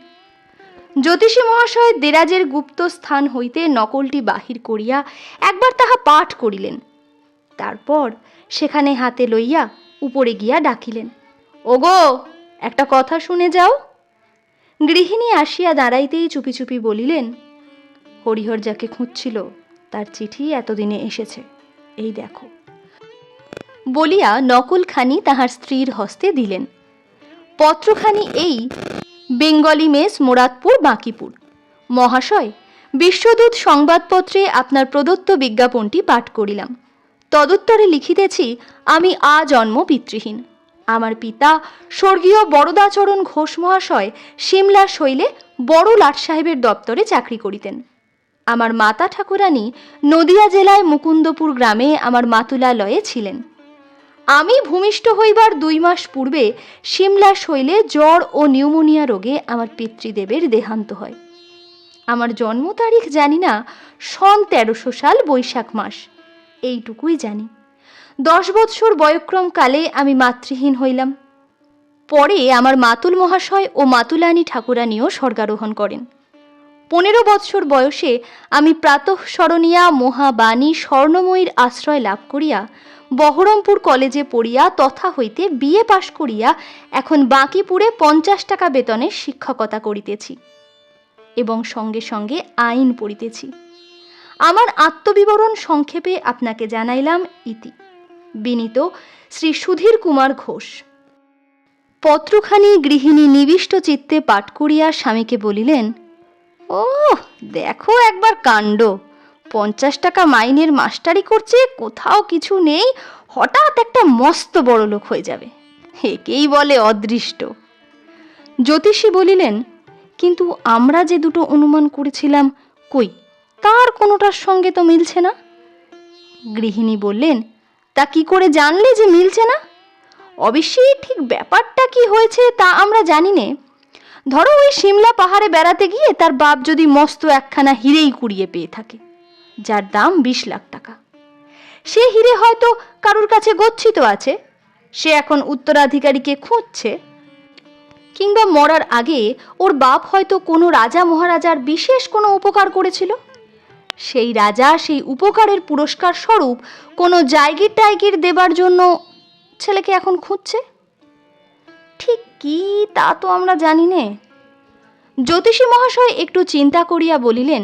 জ্যোতিষী মহাশয় দেরাজের গুপ্ত স্থান হইতে নকলটি বাহির করিয়া একবার তাহা পাঠ করিলেন। তারপর সেখানে হাতে লইয়া উপরে গিয়া ডাকিলেন, ওগো, একটা কথা শুনে যাও। গৃহিণী আসিয়া দাঁড়াইতেই চুপি চুপি বলিলেন, হরিহর যাকে খুঁজছিল তার চিঠি এতদিনে এসেছে, এই দেখো। বলিয়া নকলখানি তাহার স্ত্রীর হস্তে দিলেন। পত্রখানি এই, বেঙ্গলি মেস, মোরাদপুর, বাঁকিপুর। মহাশয়, বিশ্বদূত সংবাদপত্রে আপনার প্রদত্ত বিজ্ঞাপনটি পাঠ করিলাম। তদুত্তরে লিখিতেছি, আমি আজন্ম পিতৃহীন। আমার পিতা স্বর্গীয় বরদাচরণ ঘোষ মহাশয় সিমলা শৈলে বড় লাট সাহেবের দপ্তরে চাকরি করিতেন। আমার মাতা ঠাকুরানী নদিয়া জেলায় মুকুন্দপুর গ্রামে আমার মাতুলালয়ে ছিলেন। আমি ভূমিষ্ঠ হইবার 2 মাস পূর্বে সিমলা শৈলে জ্বর ও নিউমোনিয়া রোগে আমার পিতৃদেবের দেহান্ত হয়। আমার জন্ম তারিখ জানি না, সন 1300 সাল বৈশাখ মাস, এইটুকুই জানি। 10 বৎসর বয়ক্রম কালে আমি মাতৃহীন হইলাম। পরে আমার মাতুল মহাশয় ও মাতুলানী ঠাকুরানীও স্বর্গারোহণ করেন। 15 বৎসর বয়সে আমি প্রাতঃস্মরণীয়া মহাবাণী স্বর্ণময়ীর আশ্রয় লাভ করিয়া বহরমপুর কলেজে পড়িয়া তথা হইতে বিএ পাশ করিয়া এখন বাঁকিপুরে 50 টাকা বেতনে শিক্ষকতা করিতেছি এবং সঙ্গে সঙ্গে আইন পড়িতেছি। আমার আত্মবিবরণ সংক্ষেপে আপনাকে জানাইলাম, ইতি। বিনীত শ্রী সুধীর কুমার ঘোষ। পত্রখানি গৃহিণী নিবিষ্ট চিত্তে পাঠ করিয়া স্বামীকে বলিলেন, ও দেখো একবার কাণ্ড, 50 টাকা মাইনের মাস্টারি করছে, কোথাও কিছু নেই, হঠাৎ একটা মস্ত বড় লোক হয়ে যাবে, একেই বলে অদৃষ্ট। জ্যোতিষী বলিলেন, কিন্তু আমরা যে দুটো অনুমান করেছিলাম, কই তার কোনোটার সঙ্গে তো মিলছে না। গৃহিণী বললেন, তা কি করে জানলে যে মিলছে না? অবশ্যই ঠিক ব্যাপারটা কি হয়েছে তা আমরা জানি নে। ধরো ওই সিমলা পাহাড়ে বেড়াতে গিয়ে তার বাপ যদি মস্ত একখানা হিরেই কুড়িয়ে পেয়ে থাকে, যার দাম 20 লাখ টাকা। সে হিরে হয়তো কারুর কাছে গচ্ছিত আছে, সে এখন উত্তরাধিকারীকে খুঁজছে। কিংবা মরার আগে ওর বাপ হয়তো কোনো রাজা মহারাজার বিশেষ কোনো উপকার করেছিল, সেই রাজা সেই উপকারের পুরস্কার স্বরূপ কোনো জায়গির টাইগির দেবার জন্য ছেলেকে এখন খুঁজছে। ঠিক কি তা তো আমরা জানি নে। জ্যোতিষী মহাশয় একটু চিন্তা করিয়া বলিলেন,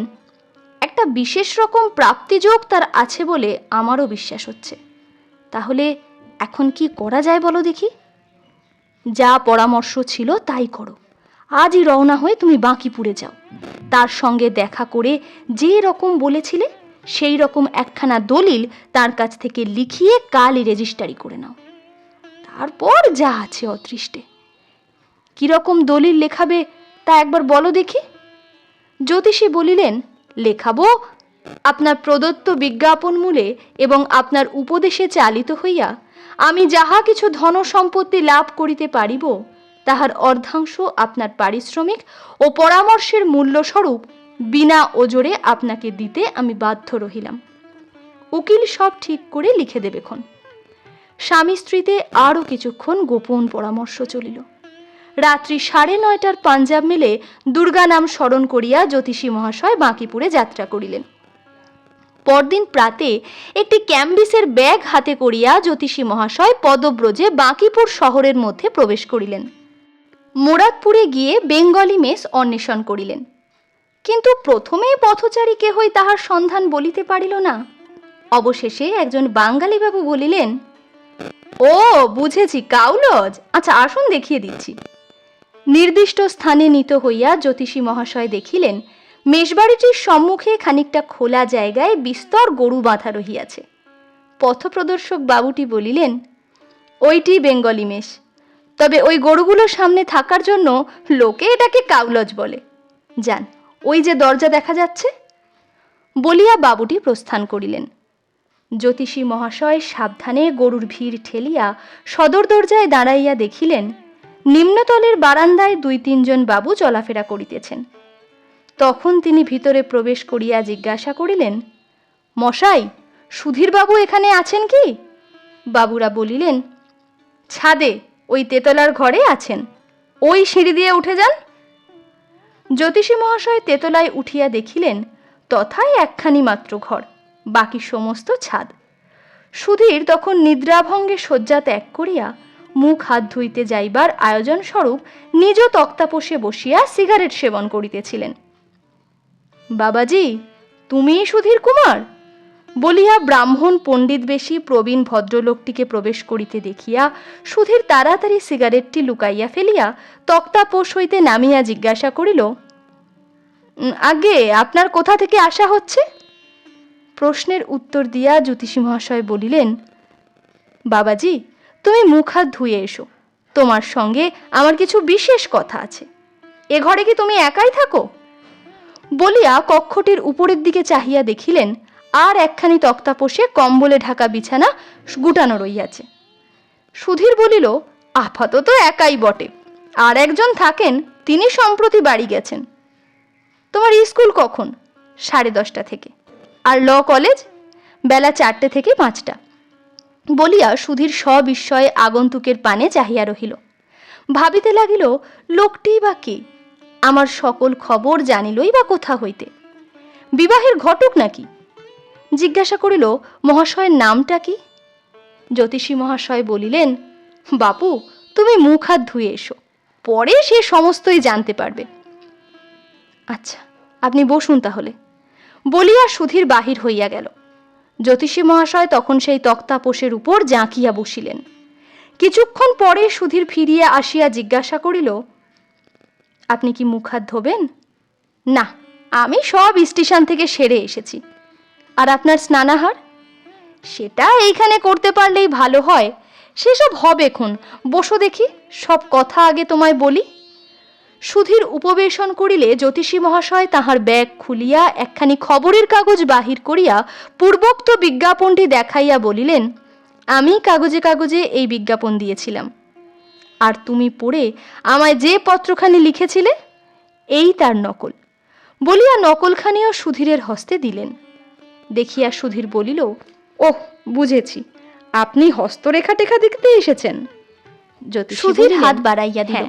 একটা বিশেষ রকম প্রাপ্তিযোগ তার আছে বলে আমারও বিশ্বাস হচ্ছে। তাহলে এখন কি করা যায় বলো দেখি? যা পরামর্শ ছিল তাই করো। আজই রওনা হয়ে তুমি বাঁকিপুরে যাও, তার সঙ্গে দেখা করে যে রকম বলেছিলে সেই রকম একখানা দলিল তার কাছ থেকে লিখিয়ে কালই রেজিস্ট্রারি করে নাও। তারপর যা আছে অদৃষ্টে। কিরকম দলিল লেখাবে তা একবার বলো দেখি। জ্যোতিষী বলিলেন, লেখাবো আপনার প্রদত্ত বিজ্ঞাপন মূলে এবং আপনার উপদেশে চালিত হইয়া আমি যাহা কিছু ধন সম্পত্তি লাভ করিতে পারিব, তাহার অর্ধাংশ আপনার পারিশ্রমিক ও পরামর্শের মূল্যস্বরূপ বিনা ওজরে আপনাকে দিতে আমি বাধ্য রহিলাম। উকিল সব ঠিক করে লিখে দেবেক্ষণ। স্বামী স্ত্রীতে আরও কিছুক্ষণ গোপন পরামর্শ চলিল। রাত্রি 9:30টার পাঞ্জাব মেলে দুর্গা নাম স্মরণ করিয়া জ্যোতিষী মহাশয় বাঁকিপুরে যাত্রা করিলেন। পরদিন প্রাতে একটি ক্যাম্বিসের ব্যাগ হাতে করিয়া জ্যোতিষী মহাশয় পদব্রজে বাঁকিপুর শহরের মধ্যে প্রবেশ করিলেন। মোরাদপুরে গিয়ে বেঙ্গলি মেস অন্বেষণ করিলেন, কিন্তু প্রথমেই পথচারী কেহই তাহার সন্ধান বলিতে পারিল না। অবশেষে একজন বাঙালি বাবু বলিলেন, ও বুঝেছি, কাউলজ, আচ্ছা আসুন দেখিয়ে দিচ্ছি। নির্দিষ্ট স্থানে নীত হইয়া জ্যোতিষী মহাশয় দেখিলেন মেষবাড়িটির সম্মুখে খানিকটা খোলা জায়গায় বিস্তর গরু বাঁধা রহিয়াছে। পথপ্রদর্শক বাবুটি বলিলেন, ওইটি বেঙ্গলি মেষ, তবে ওই গরুগুলো সামনে থাকার জন্য লোকে এটাকে কাউলজ বলে। যান, ওই যে দরজা দেখা যাচ্ছে। বলিয়া বাবুটি প্রস্থান করিলেন। জ্যোতিষী মহাশয় সাবধানে গরুর ভিড় ঠেলিয়া সদর দরজায় দাঁড়াইয়া দেখিলেন নিম্নতলের বারান্দায় 2-3 জন বাবু চলাফেরা করিতেছেন। তখন তিনি ভিতরে প্রবেশ করিয়া জিজ্ঞাসা করিলেন, মশাই, সুধীরবাবু এখানে আছেন কি? বাবুরা বলিলেন, ছাদে ওই তেতলার ঘরে আছেন, ওই সিঁড়ি দিয়ে উঠে যান। জ্যোতিষী মহাশয় তেতলায় উঠিয়া দেখিলেন তথায় একখানি মাত্র ঘর, বাকি সমস্ত ছাদ। সুধীর তখন নিদ্রাভঙ্গে শয্যা ত্যাগ করিয়া মুখ হাত ধুইতে যাইবার আয়োজন স্বরূপ নিজ তক্তাপোষে বসিয়া সিগারেট সেবন করিতেছিলেন। বাবাজি, তুমি সুধীর কুমার বলিয়া ব্রাহ্মণ পণ্ডিত বেশী প্রবীণ ভদ্রলোকটিকে প্রবেশ করিতে দেখিয়া সুধীর তাড়াতাড়ি সিগারেটটি লুকাইয়া ফেলিয়া তক্তাপোষ হইতে নামিয়া জিজ্ঞাসা করিল, আগে আপনার কোথা থেকে আসা হচ্ছে? প্রশ্নের উত্তর দিয়া জ্যোতিষী মহাশয় বলিলেন, বাবাজি, তুমি মুখ হাত ধুয়ে এসো, তোমার সঙ্গে আমার কিছু বিশেষ কথা আছে। এ ঘরে কি তুমি একাই থাকো? বলিয়া কক্ষটির উপরের দিকে চাহিয়া দেখিলেন আর একখানি তক্তাপোষে কম্বলে ঢাকা বিছানা গুটানো রইয়াছে। সুধীর বলিল, আপাতত একাই বটে, আর একজন থাকেন, তিনি সম্প্রতি বাড়ি গেছেন। তোমার স্কুল কখন? 10:30 থেকে। আর ল কলেজ বেলা 4টে থেকে 5টা। বলিয়া সুধীর সবিস্ময়ে আগন্তুকের পানে চাহিয়া রহিল। ভাবিতে লাগিল, লোকটি বা কে? আমার সকল খবর জানিলই বা কোথা হইতে? বিবাহের ঘটক নাকি? জিজ্ঞাসা করিল, মহাশয়ের নামটা কি? জ্যোতিষী মহাশয় বলিলেন, বাপু, তুমি মুখ হাত ধুয়ে এসো, পরে সে সমস্তই জানতে পারবে। আচ্ছা, আপনি বসুন তাহলে, বলিয়া সুধীর বাহির হইয়া গেল। জ্যোতিষী মহাশয় তখন সেই তক্তাপোষের উপর জাঁকিয়া বসিলেন। কিছুক্ষণ পরে সুধীর ফিরিয়া আসিয়া জিজ্ঞাসা করিল, আপনি কি মুখ হাত ধোবেন? না, আমি সব স্টেশন থেকে সেরে এসেছি। আর আপনার স্নানাহার? সেটা এইখানে করতে পারলেই ভালো হয়। সেসব হবে খন, বসো দেখি, সব কথা আগে তোমায় বলি। সুধীর উপবেশন করিলে জ্যোতিষী মহাশয় তাহার ব্যাগ খুলিয়া একখানি খবরের কাগজ বাহির করিয়া পূর্বোক্ত বিজ্ঞাপনটি দেখাইয়া বলিলেন, আমি কাগজে কাগজে এই বিজ্ঞাপন দিয়েছিলাম, আর তুমি পড়ে আমায় যে পত্রখানি লিখেছিলে এই তার নকল। বলিয়া নকলখানিও সুধীরের হস্তে দিলেন। দেখিয়া সুধীর বলিল, ওহ, বুঝেছি, আপনি হস্তরেখা টেখা দেখতে এসেছেন। সুধীর হাত বাড়াইয়া দিল।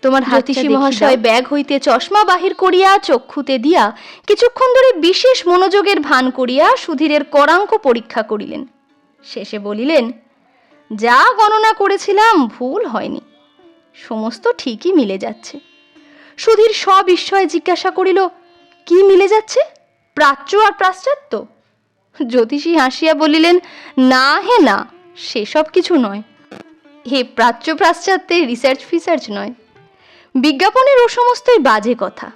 তোমার জ্যোতিষী মহাশয় ব্যাগ হইতে চশমা বাহির করিয়া চক্ষুতে দিয়া কিছুক্ষণ ধরে বিশেষ মনোযোগের ভান করিয়া সুধীরের করাঙ্ক পরীক্ষা করিলেন। শেষে বলিলেন, যা গণনা করেছিলাম ভুল হয়নি, সমস্ত ঠিকই মিলে যাচ্ছে। সুধীর সবিস্ময়ে জিজ্ঞাসা করিল, কি মিলে যাচ্ছে? প্রাচ্য আর পাশ্চাত্য? জ্যোতিষী হাসিয়া বলিলেন, না হে না, সেসব কিছু নয়। হে প্রাচ্য পাশ্চাত্যের রিসার্চ ফিসার্চ নয়, বিজ্ঞাপনের ও সমস্তই বাজে কথা।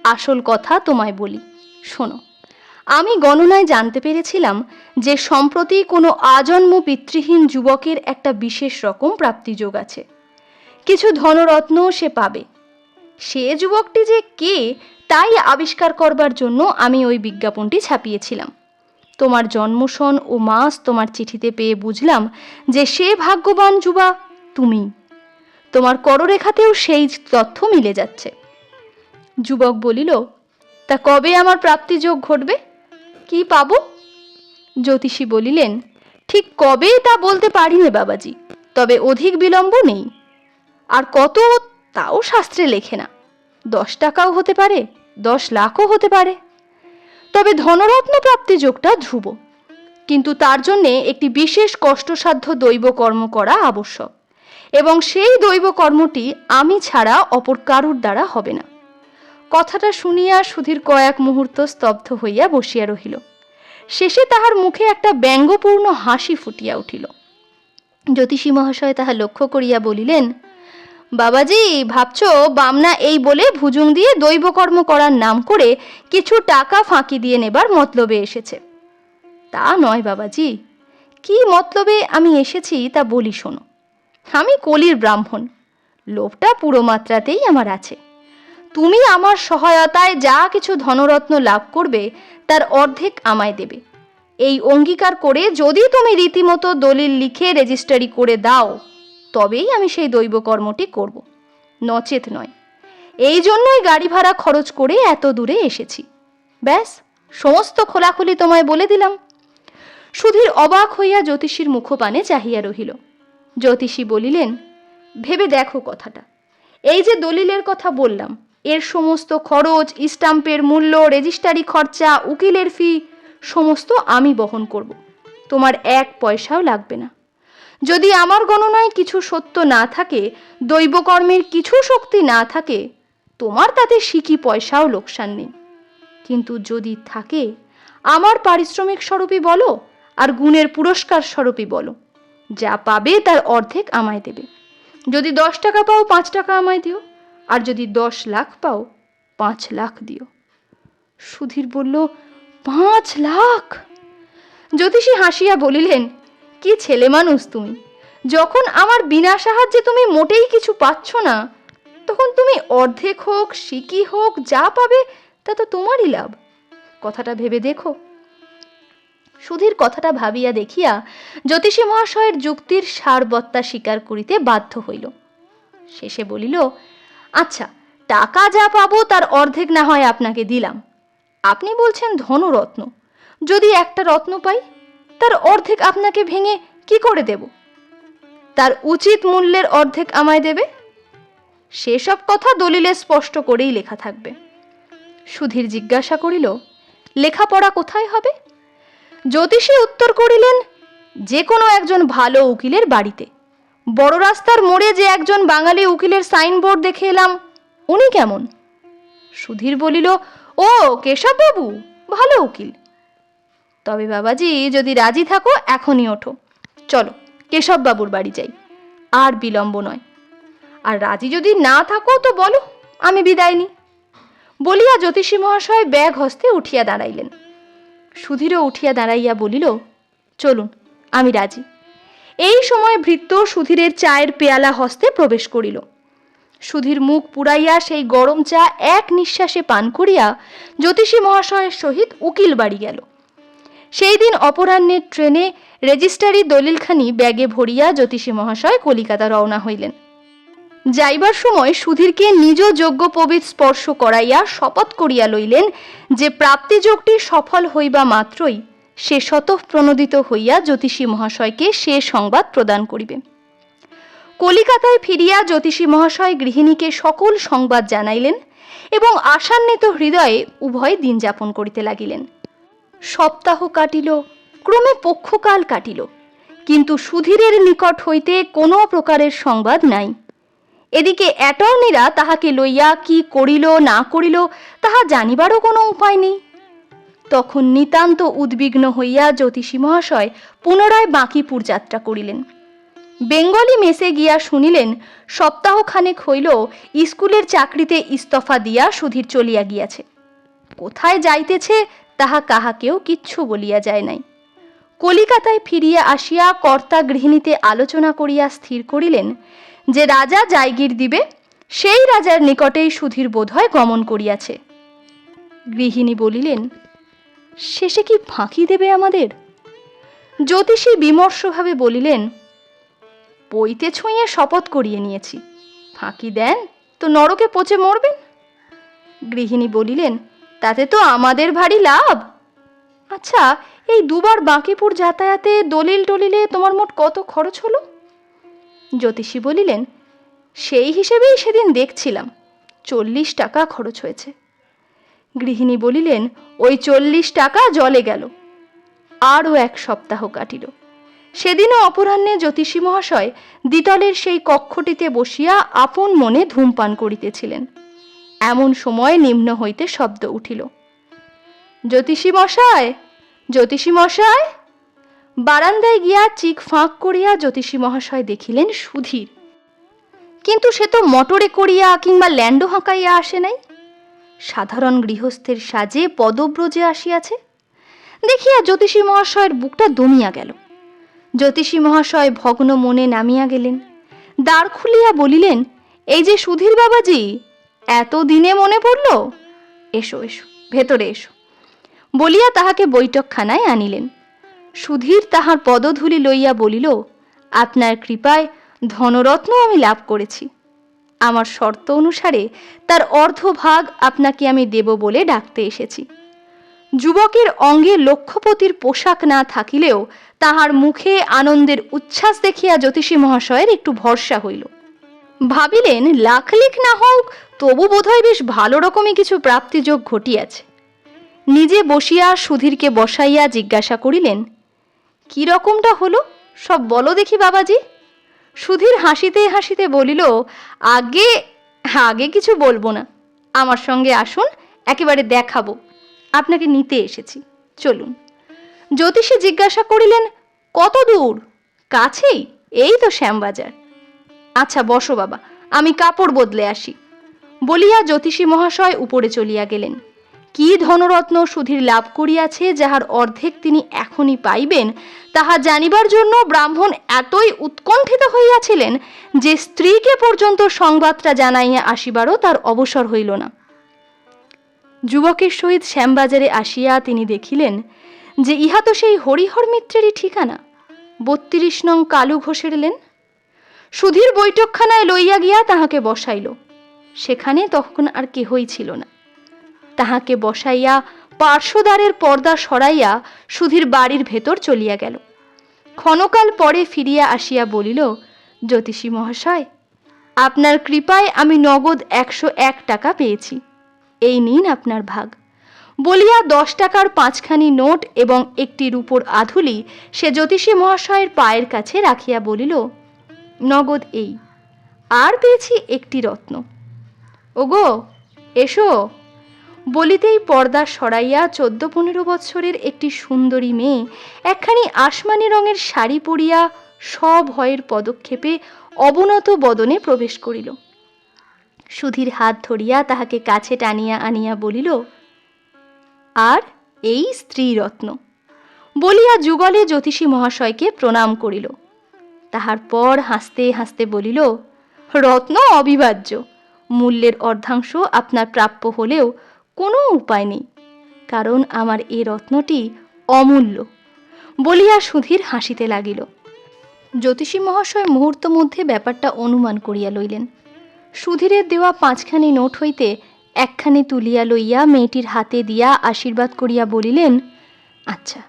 আসল কথা তোমায় বলি, শোনো। আমি গণনায় জানতে পেরেছিলাম যে সম্প্রতি কোনো আজন্ম পিতৃহীন যুবকের একটা বিশেষ রকম প্রাপ্তিযোগ আছে, কিছু ধনরত্ন সে পাবে। সে যুবকটি যে কে তাই আবিষ্কার করবার জন্য আমি ওই বিজ্ঞাপনটি ছাপিয়েছিলাম। তোমার জন্মসন ও মাস তোমার চিঠিতে পেয়ে বুঝলাম যে সে ভাগ্যবান যুবা তুমি। তোমার কররেখাতেও সেই তথ্য মিলে যাচ্ছে। যুবক বলিল, তা কবে আমার প্রাপ্তিযোগ ঘটবে? কি পাবো? জ্যোতিষী বলিলেন, ঠিক কবে তা বলতে পারি না বাবাজি, তবে অধিক বিলম্ব নেই। আর কত তাও শাস্ত্রে লেখে না, 10 টাকাও হতে পারে, 10 লাখও হতে পারে। তবে ধনরত্ন প্রাপ্তিযোগটা ধ্রুব, কিন্তু তার জন্যে একটি বিশেষ কষ্টসাধ্য দৈব কর্ম করা আবশ্যক, এবং সেই দৈব কর্মটি আমি ছাড়া অপর কারুর দ্বারা হবে না। কথাটা শুনিয়া সুধীর কয়েক মুহূর্ত স্তব্ধ হইয়া বসিয়া রহিল। শেষে তাহার মুখে একটা ব্যঙ্গপূর্ণ হাসি ফুটিয়া উঠিল। জ্যোতিষী মহাশয় তাহা লক্ষ্য করিয়া বলিলেন, বাবাজি, ভাবছ বামনা এই বলে ভুজুং দিয়ে দৈবকর্ম করার নাম করে কিছু টাকা ফাঁকি দিয়ে নেবার মতলবে এসেছে। তা নয় বাবাজি, কি মতলবে আমি এসেছি তা বলি শোনো। আমি কলির ব্রাহ্মণ, লোভটা পুরো মাত্রাতেই আমার আছে। তুমি আমার সহায়তায় যা কিছু ধনরত্ন লাভ করবে তার অর্ধেক আমায় দেবে, এই অঙ্গীকার করে যদি তুমি রীতিমতো দলিল লিখে রেজিস্ট্রি করে দাও তবেই আমি সেই দৈব কর্মটি করব, নচেত নয়। এই জন্যই গাড়ি ভাড়া খরচ করে এত দূরে এসেছি। ব্যাস, সমস্ত খোলাখুলি তোমায় বলে দিলাম। সুধীর অবাক হইয়া জ্যোতিষীর মুখপানে চাহিয়া রহিল। জ্যোতিষী বলিলেন, ভেবে দেখো কথাটা। এই যে দলিলের কথা বললাম, এর সমস্ত খরচ, স্টাম্পের মূল্য, রেজিস্ট্রারি খরচা, উকিলের ফি সমস্ত আমি বহন করব। তোমার এক পয়সাও লাগবে না। যদি আমার গণনায় কিছু সত্য না থাকে, দৈবকর্মের কিছু শক্তি না থাকে, তোমার তাতে সিকি পয়সাও লোকসান নেই। কিন্তু যদি থাকে, আমার পারিশ্রমিক স্বরূপই বলো আর গুণের পুরস্কার স্বরূপই বলো, যা পাবে তার অর্ধেক আমায় দেবে। যদি 10 টাকা পাও 5 টাকা আমায় দিও, আর যদি 10 লাখ পাও 5 লাখ দিও। সুধীর বলল, 5 লাখ? জ্যোতিষী হাসিয়া বলিলেন, কি ছেলে মানুষ তুমি! যখন আমার বিনা সাহায্যে তুমি মোটেই কিছু পাচ্ছ না, তখন তুমি অর্ধেক হোক, সিকি হোক, যা পাবে তা তো তোমারই লাভ। কথাটা ভেবে দেখো। সুধীর কথাটা ভাবিয়া দেখিয়া জ্যোতিষী মহাশয়ের যুক্তির সারবত্তা স্বীকার করিতে বাধ্য হইল। শেষে বলিল, আচ্ছা, টাকা যা পাবো তার অর্ধেক না হয় আপনাকে দিলাম। আপনি বলছেন ধনরত্ন, যদি একটা রত্ন পাই, তার অর্ধেক আপনাকে ভেঙে কি করে দেব? তার উচিত মূল্যের অর্ধেক আমায় দেবে। সেসব কথা দলিলে স্পষ্ট করেই লেখা থাকবে। সুধীর জিজ্ঞাসা করিল, লেখাপড়া কোথায় হবে? জ্যোতিষী উত্তর করিলেন, যে কোনো একজন ভালো উকিলের বাড়িতে। বড় রাস্তার মোড়ে যে একজন বাঙালি উকিলের সাইনবোর্ড দেখে এলাম, উনি কেমন? সুধীর বলিল, ও কেশববাবু, ভালো উকিল। তবে বাবাজি, যদি রাজি থাকো এখনই ওঠো, চলো কেশববাবুর বাড়ি যাই, আর বিলম্ব নয়। আর রাজি যদি না থাকো তো বলো, আমি বিদায় নিই। বলিয়া জ্যোতিষী মহাশয় ব্যাগ হস্তে উঠিয়া দাঁড়াইলেন। সুধীরও উঠিয়া দাঁড়াইয়া বলিল, চলুন, আমি রাজি। এই সময় ভৃত্য সুধীরের চায়ের পেয়ালা হস্তে প্রবেশ করিল। সুধীর মুখ পুড়াইয়া সেই গরম চা এক নিঃশ্বাসে পান করিয়া জ্যোতিষী মহাশয়ের সহিত উকিল বাড়ি গেল। সেই দিন অপরাহ্নের ট্রেনে রেজিস্ট্রারি দলিলখানি ব্যাগে ভরিয়া জ্যোতিষী মহাশয় কলিকাতা রওনা হইলেন। যাইবার সময় সুধীরকে নিজ যজ্ঞোপবীত স্পর্শ করাইয়া শপথ করিয়া লইলেন যে প্রাপ্তিযোগটি সফল হইবা মাত্রই সে স্বতঃপ্রণোদিত হইয়া জ্যোতিষী মহাশয়কে সে সংবাদ প্রদান করিবে। কলিকাতায় ফিরিয়া জ্যোতিষী মহাশয় গৃহিণীকে সকল সংবাদ জানাইলেন এবং আশান্বিত হৃদয়ে উভয় দিন যাপন করিতে লাগিলেন। সপ্তাহ কাটিল, ক্রমে পক্ষকাল কাটিল, কিন্তু সুধীরের নিকট হইতে কোনো প্রকারের সংবাদ নাই। এদিকে অ্যাটর্নিরা তাহাকে লইয়া কি করিল না করিল তাহা জানিবারও কোনো উপায় নেই। তখন নিতান্ত উদ্বিগ্ন হইয়া জ্যোতিষী মহাশয় পুনরায় বাঁকিপুর যাত্রা করিলেন। বেঙ্গলি মেসে গিয়া শুনিলেন সপ্তাহখানেক হইল স্কুলের চাকরিতে ইস্তফা দিয়া সুধীর চলিয়া গিয়াছে। কোথায় যাইতেছে তাহা কাহাকেও কিচ্ছু বলিয়া যায় নাই। কলিকাতায় ফিরিয়া আসিয়া কর্তা গৃহিণীতে আলোচনা করিয়া স্থির করিলেন যে রাজা জায়গির দিবে, সেই রাজার নিকটেই সুধীর বোধহয় গমন করিয়াছে। গৃহিণী বলিলেন, শেষে কি ফাঁকি দেবে আমাদের? জ্যোতিষী বিমর্ষভাবে বলিলেন, পইতে ছুঁয়ে শপথ করিয়ে নিয়েছি, ফাঁকি দেন তো নরকে পচে মরবেন। গৃহিণী বলিলেন, তাতে তো আমাদের ভারী লাভ। আচ্ছা, এই দুবার বাঁকিপুর যাতায়াতে দলিল টলিলে তোমার মোট কত খরচ হলো? জ্যোতিষী বলিলেন, সেই হিসেবেই সেদিন দেখছিলাম 40 টাকা খরচ হয়েছে। গৃহিণী বলিলেন, ওই 40 টাকা জলে গেল। আরও 1 সপ্তাহ কাটিল। সেদিনও অপরাহ্নে জ্যোতিষী মহাশয় দ্বিতলের সেই কক্ষটিতে বসিয়া আপন মনে ধূমপান করিতেছিলেন। এমন সময় নিম্ন হইতে শব্দ উঠিল, জ্যোতিষী মশায়, জ্যোতিষী মশায়। বারান্দায় গিয়া চিক ফাঁক করিয়া জ্যোতিষী মহাশয় দেখিলেন সুধীর, কিন্তু সে তো মোটরে করিয়া কিংবা ল্যান্ডো হাঁকাইয়া আসে নাই, সাধারণ গৃহস্থের সাজে পদব্রজে আসিয়াছে। দেখিয়া জ্যোতিষী মহাশয়ের বুকটা দমিয়া গেল। জ্যোতিষী মহাশয় ভগ্ন মনে নামিয়া গেলেন, দ্বার খুলিয়া বলিলেন, এই যে সুধীর বাবাজি, এত দিনে মনে পড়ল? এসো এসো, ভেতরে এসো। বলিয়া তাহাকে বৈঠকখানায় আনিলেন। সুধীর তাহার পদধূলি লইয়া বলিল, আপনার কৃপায় ধনরত্ন আমি লাভ করেছি। আমার শর্ত অনুসারে তার অর্ধভাগ আপনাকে আমি দেব বলে ডাকতে এসেছি। যুবকের অঙ্গে লক্ষপতির পোশাক না থাকিলেও তাহার মুখে আনন্দের উচ্ছ্বাস দেখিয়া জ্যোতিষী মহাশয়ের একটু ভরসা হইল। ভাবিলেন লাখ লিখ না হোক, তবু বোধহয় বেশ ভালো রকমই কিছু প্রাপ্তিযোগ ঘটিয়াছে। নিজে বসিয়া সুধীরকে বসাইয়া জিজ্ঞাসা করিলেন, কি রকমটা হলো সব বলো দেখি বাবাজি। সুধীর হাসিতে হাসিতে বলিল, আগে আগে কিছু বলবো না, আমার সঙ্গে আসুন, একেবারে দেখাবো। আপনাকে নিতে এসেছি, চলুন। জ্যোতিষী জিজ্ঞাসা করিলেন, কত দূর? কাছেই, এই তো শ্যামবাজার। আচ্ছা বসো বাবা, আমি কাপড় বদলে আসি। বলিয়া জ্যোতিষী মহাশয় উপরে চলিয়া গেলেন। কি ধনরত্ন সুধীর লাভ করিয়াছে, যাহার অর্ধেক তিনি এখনই পাইবেন, তাহা জানিবার জন্য ব্রাহ্মণ এতই উৎকণ্ঠিত হইয়াছিলেন যে স্ত্রীকে পর্যন্ত সংবাদটা জানাইয়া আসিবারও তার অবসর হইল না। যুবকের সহিত শ্যামবাজারে আসিয়া তিনি দেখিলেন যে ইহা তো সেই হরিহর মিত্রেরই ঠিকানা, ৩২ নং কালু ঘোষের লেন। সুধীর বৈঠকখানায় লইয়া গিয়া তাহাকে বসাইল। সেখানে তখন আর কেহই ছিল না। তাহাকে বসাইয়া পার্শ্বদ্বারের পর্দা সরাইয়া সুধীর বাড়ির ভেতর চলিয়া গেল। ক্ষণকাল পরে ফিরিয়া আসিয়া বলিল, জ্যোতিষী মহাশয়, আপনার কৃপায় আমি নগদ ১০১ টাকা পেয়েছি, এই নিন আপনার ভাগ। বলিয়া ১০ টাকার ৫খানি নোট এবং একটি রূপোর আধুলি সে জ্যোতিষী মহাশয়ের পায়ের কাছে রাখিয়া বলিল, নগদ এই, আর পেয়েছি একটি রত্ন। ওগো এসো। বলিতেই পর্দা সরাইয়া ১৪-১৫ বৎসরের একটি সুন্দরী মেয়ে একখানি আসমানি রঙের শাড়ি পরিয়া সভয়ের পদক্ষেপে অবনত বদনে প্রবেশ করিল। সুধীর হাত ধরিয়া তাহাকে কাছে টানিয়া আনিয়া বলিল, আর এই স্ত্রী রত্ন। বলিয়া যুগলে জ্যোতিষী মহাশয়কে প্রণাম করিল। তাহার পর হাসতে হাসতে বলিল, রত্ন অবিভাজ্য, মূল্যের অর্ধাংশ আপনার প্রাপ্য হলেও কোনো উপায় নেই, কারণ আমার এই রত্নটি অমূল্য। বলিয়া সুধীর হাসিতে লাগিল। জ্যোতিষী মহাশয় মুহূর্ত মধ্যে ব্যাপারটা অনুমান করিয়া লইলেন। সুধীরের দেওয়া ৫খানি নোট হইতে একখানি তুলিয়া লইয়া মেয়েটির হাতে দিয়া আশীর্বাদ করিয়া বলিলেন, আচ্ছা,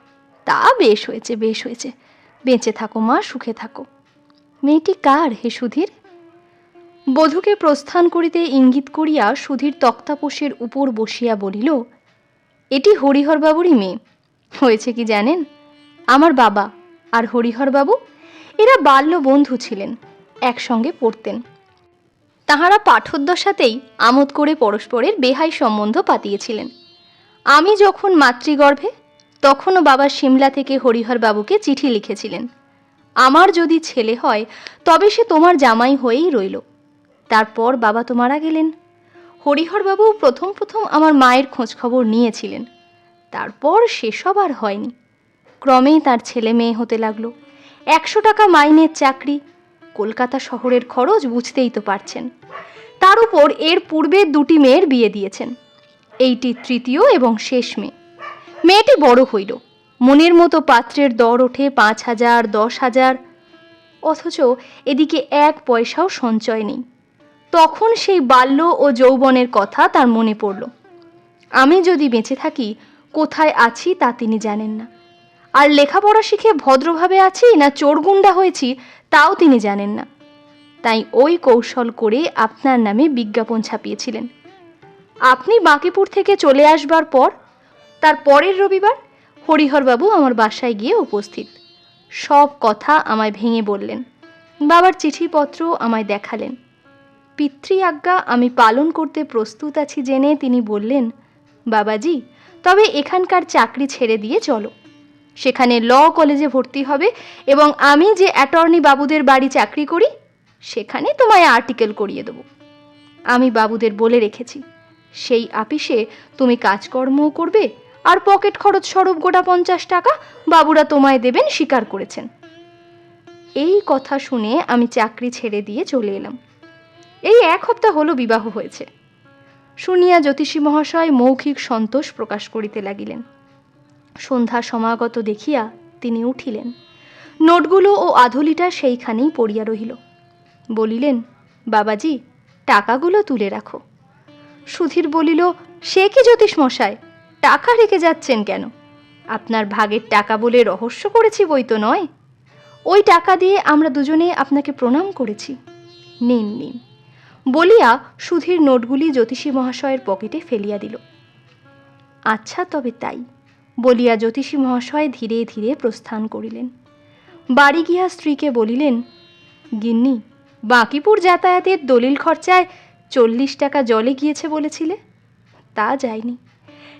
তা বেশ হয়েছে, বেশ হয়েছে, বেঁচে থাকো মা, সুখে থাকো। মেয়েটি কার হে সুধীর? বধূকে প্রস্থান করিতে ইঙ্গিত করিয়া সুধীর তক্তাপোষের উপর বসিয়া বলিল, এটি হরিহরবাবুরই মেয়ে। হয়েছে কি জানেন, আমার বাবা আর হরিহরবাবু এরা বাল্য বন্ধু ছিলেন, একসঙ্গে পড়তেন। তাহারা পাঠোদ্দশাতেই আমোদ করে পরস্পরের বেহাই সম্বন্ধ পাতিয়েছিলেন। আমি যখন মাতৃগর্ভে, তখনও বাবা সিমলা থেকে হরিহরবাবুকে চিঠি লিখেছিলেন, আমার যদি ছেলে হয় তবে সে তোমার জামাই হয়েই রইল। তারপর বাবা তো মারা গেলেন। হরিহরবাবু প্রথম প্রথম আমার মায়ের খোঁজখবর নিয়েছিলেন, তারপর সেসব আর হয়নি। ক্রমেই তার ছেলে মেয়ে হতে লাগলো। ১০০ টাকা মাইনের চাকরি, কলকাতা শহরের খরচ বুঝতেই তো পারছেন। তার উপর এর পূর্বে ২টি মেয়ের বিয়ে দিয়েছেন, এইটি তৃতীয় এবং শেষ মেয়ে। মেয়েটি বড় হইল, মনের মতো পাত্রের দর ওঠে ৫,০০০, ১০,০০০, অথচ এদিকে ১ পয়সাও সঞ্চয় নেই। তখন সেই বাল্য ও যৌবনের কথা তার মনে পড়ল। আমি যদি বেঁচে থাকি কোথায় আছি তা তিনি জানেন না, আর লেখাপড়া শিখে ভদ্রভাবে আছি না চোরগুন্ডা হয়েছি তাও তিনি জানেন না। তাই ওই কৌশল করে আপনার নামে বিজ্ঞাপন ছাপিয়েছিলেন। আপনি বাঁকিপুর থেকে চলে আসবার পর তার পরের রবিবার হরিহরবাবু আমার বাসায় গিয়ে উপস্থিত। সব কথা আমায় ভেঙে বললেন, বাবার চিঠিপত্র আমায় দেখালেন। পিতৃ আজ্ঞা আমি পালন করতে প্রস্তুত আছি জেনে তিনি বললেন, বাবাজি, তবে এখানকার চাকরি ছেড়ে দিয়ে চলো, সেখানে ল কলেজে ভর্তি হবে এবং আমি যে অ্যাটর্নি বাবুদের বাড়ি চাকরি করি সেখানে তোমায় আর্টিকেল করিয়ে দেব। আমি বাবুদের বলে রেখেছি, সেই আপিসে তুমি কাজকর্মও করবে আর পকেট খরচ স্বরূপ গোটা ৫০ টাকা বাবুরা তোমায় দেবেন, স্বীকার করেছেন। এই কথা শুনে আমি চাকরি ছেড়ে দিয়ে চলে এলাম। এই ১ সপ্তাহ হলো বিবাহ হয়েছে। শুনিয়া জ্যোতিষী মহাশয় মৌখিক সন্তোষ প্রকাশ করিতে লাগিলেন। সন্ধ্যা সমাগত দেখিয়া তিনি উঠিলেন। নোটগুলো ও আধুলিটা সেইখানেই পড়িয়া রহিল। বলিলেন, বাবাজি, টাকাগুলো তুলে রাখো। সুধীর বলিল, সে কি জ্যোতিষ মশাই, টাকা রেখে যাচ্ছেন কেন? আপনার ভাগের টাকা বলে রহস্য করেছি বই তো নয়। ওই টাকা দিয়ে আমরা দুজনে আপনাকে প্রণাম করেছি। নিন নিন বলিয়া সুধীর নোটগুলি জ্যোতিষী মহাশয়ের পকেটে ফেলিয়া দিল। আচ্ছা তবে তাই বলিয়া জ্যোতিষী মহাশয় ধীরে ধীরে প্রস্থান করিলেন। বাড়ি গিয়া স্ত্রীকে বলিলেন, গিন্নি, বাঁকিপুর যাতায়াতের দলিল খরচায় 40 টাকা জলে গিয়েছে বলেছিলে, তা যায়নি।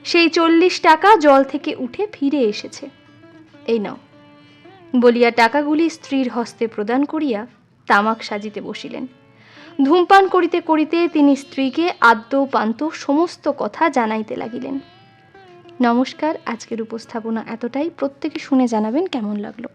সেই 40 টাকা জল থেকে উঠে ফিরে এসেছে, এই নাও বলিয়া টাকাগুলি স্ত্রীর হস্তে প্রদান করিয়া তামাক সাজিতে বসিলেন। ধূমপান করিতে করিতে তিনি স্ত্রীকে আদ্য পান্ত সমস্ত কথা জানাইতে লাগিলেন। নমস্কার, আজকের উপস্থাপনা এতটাই। প্রত্যেকে শুনে জানাবেন কেমন লাগলো।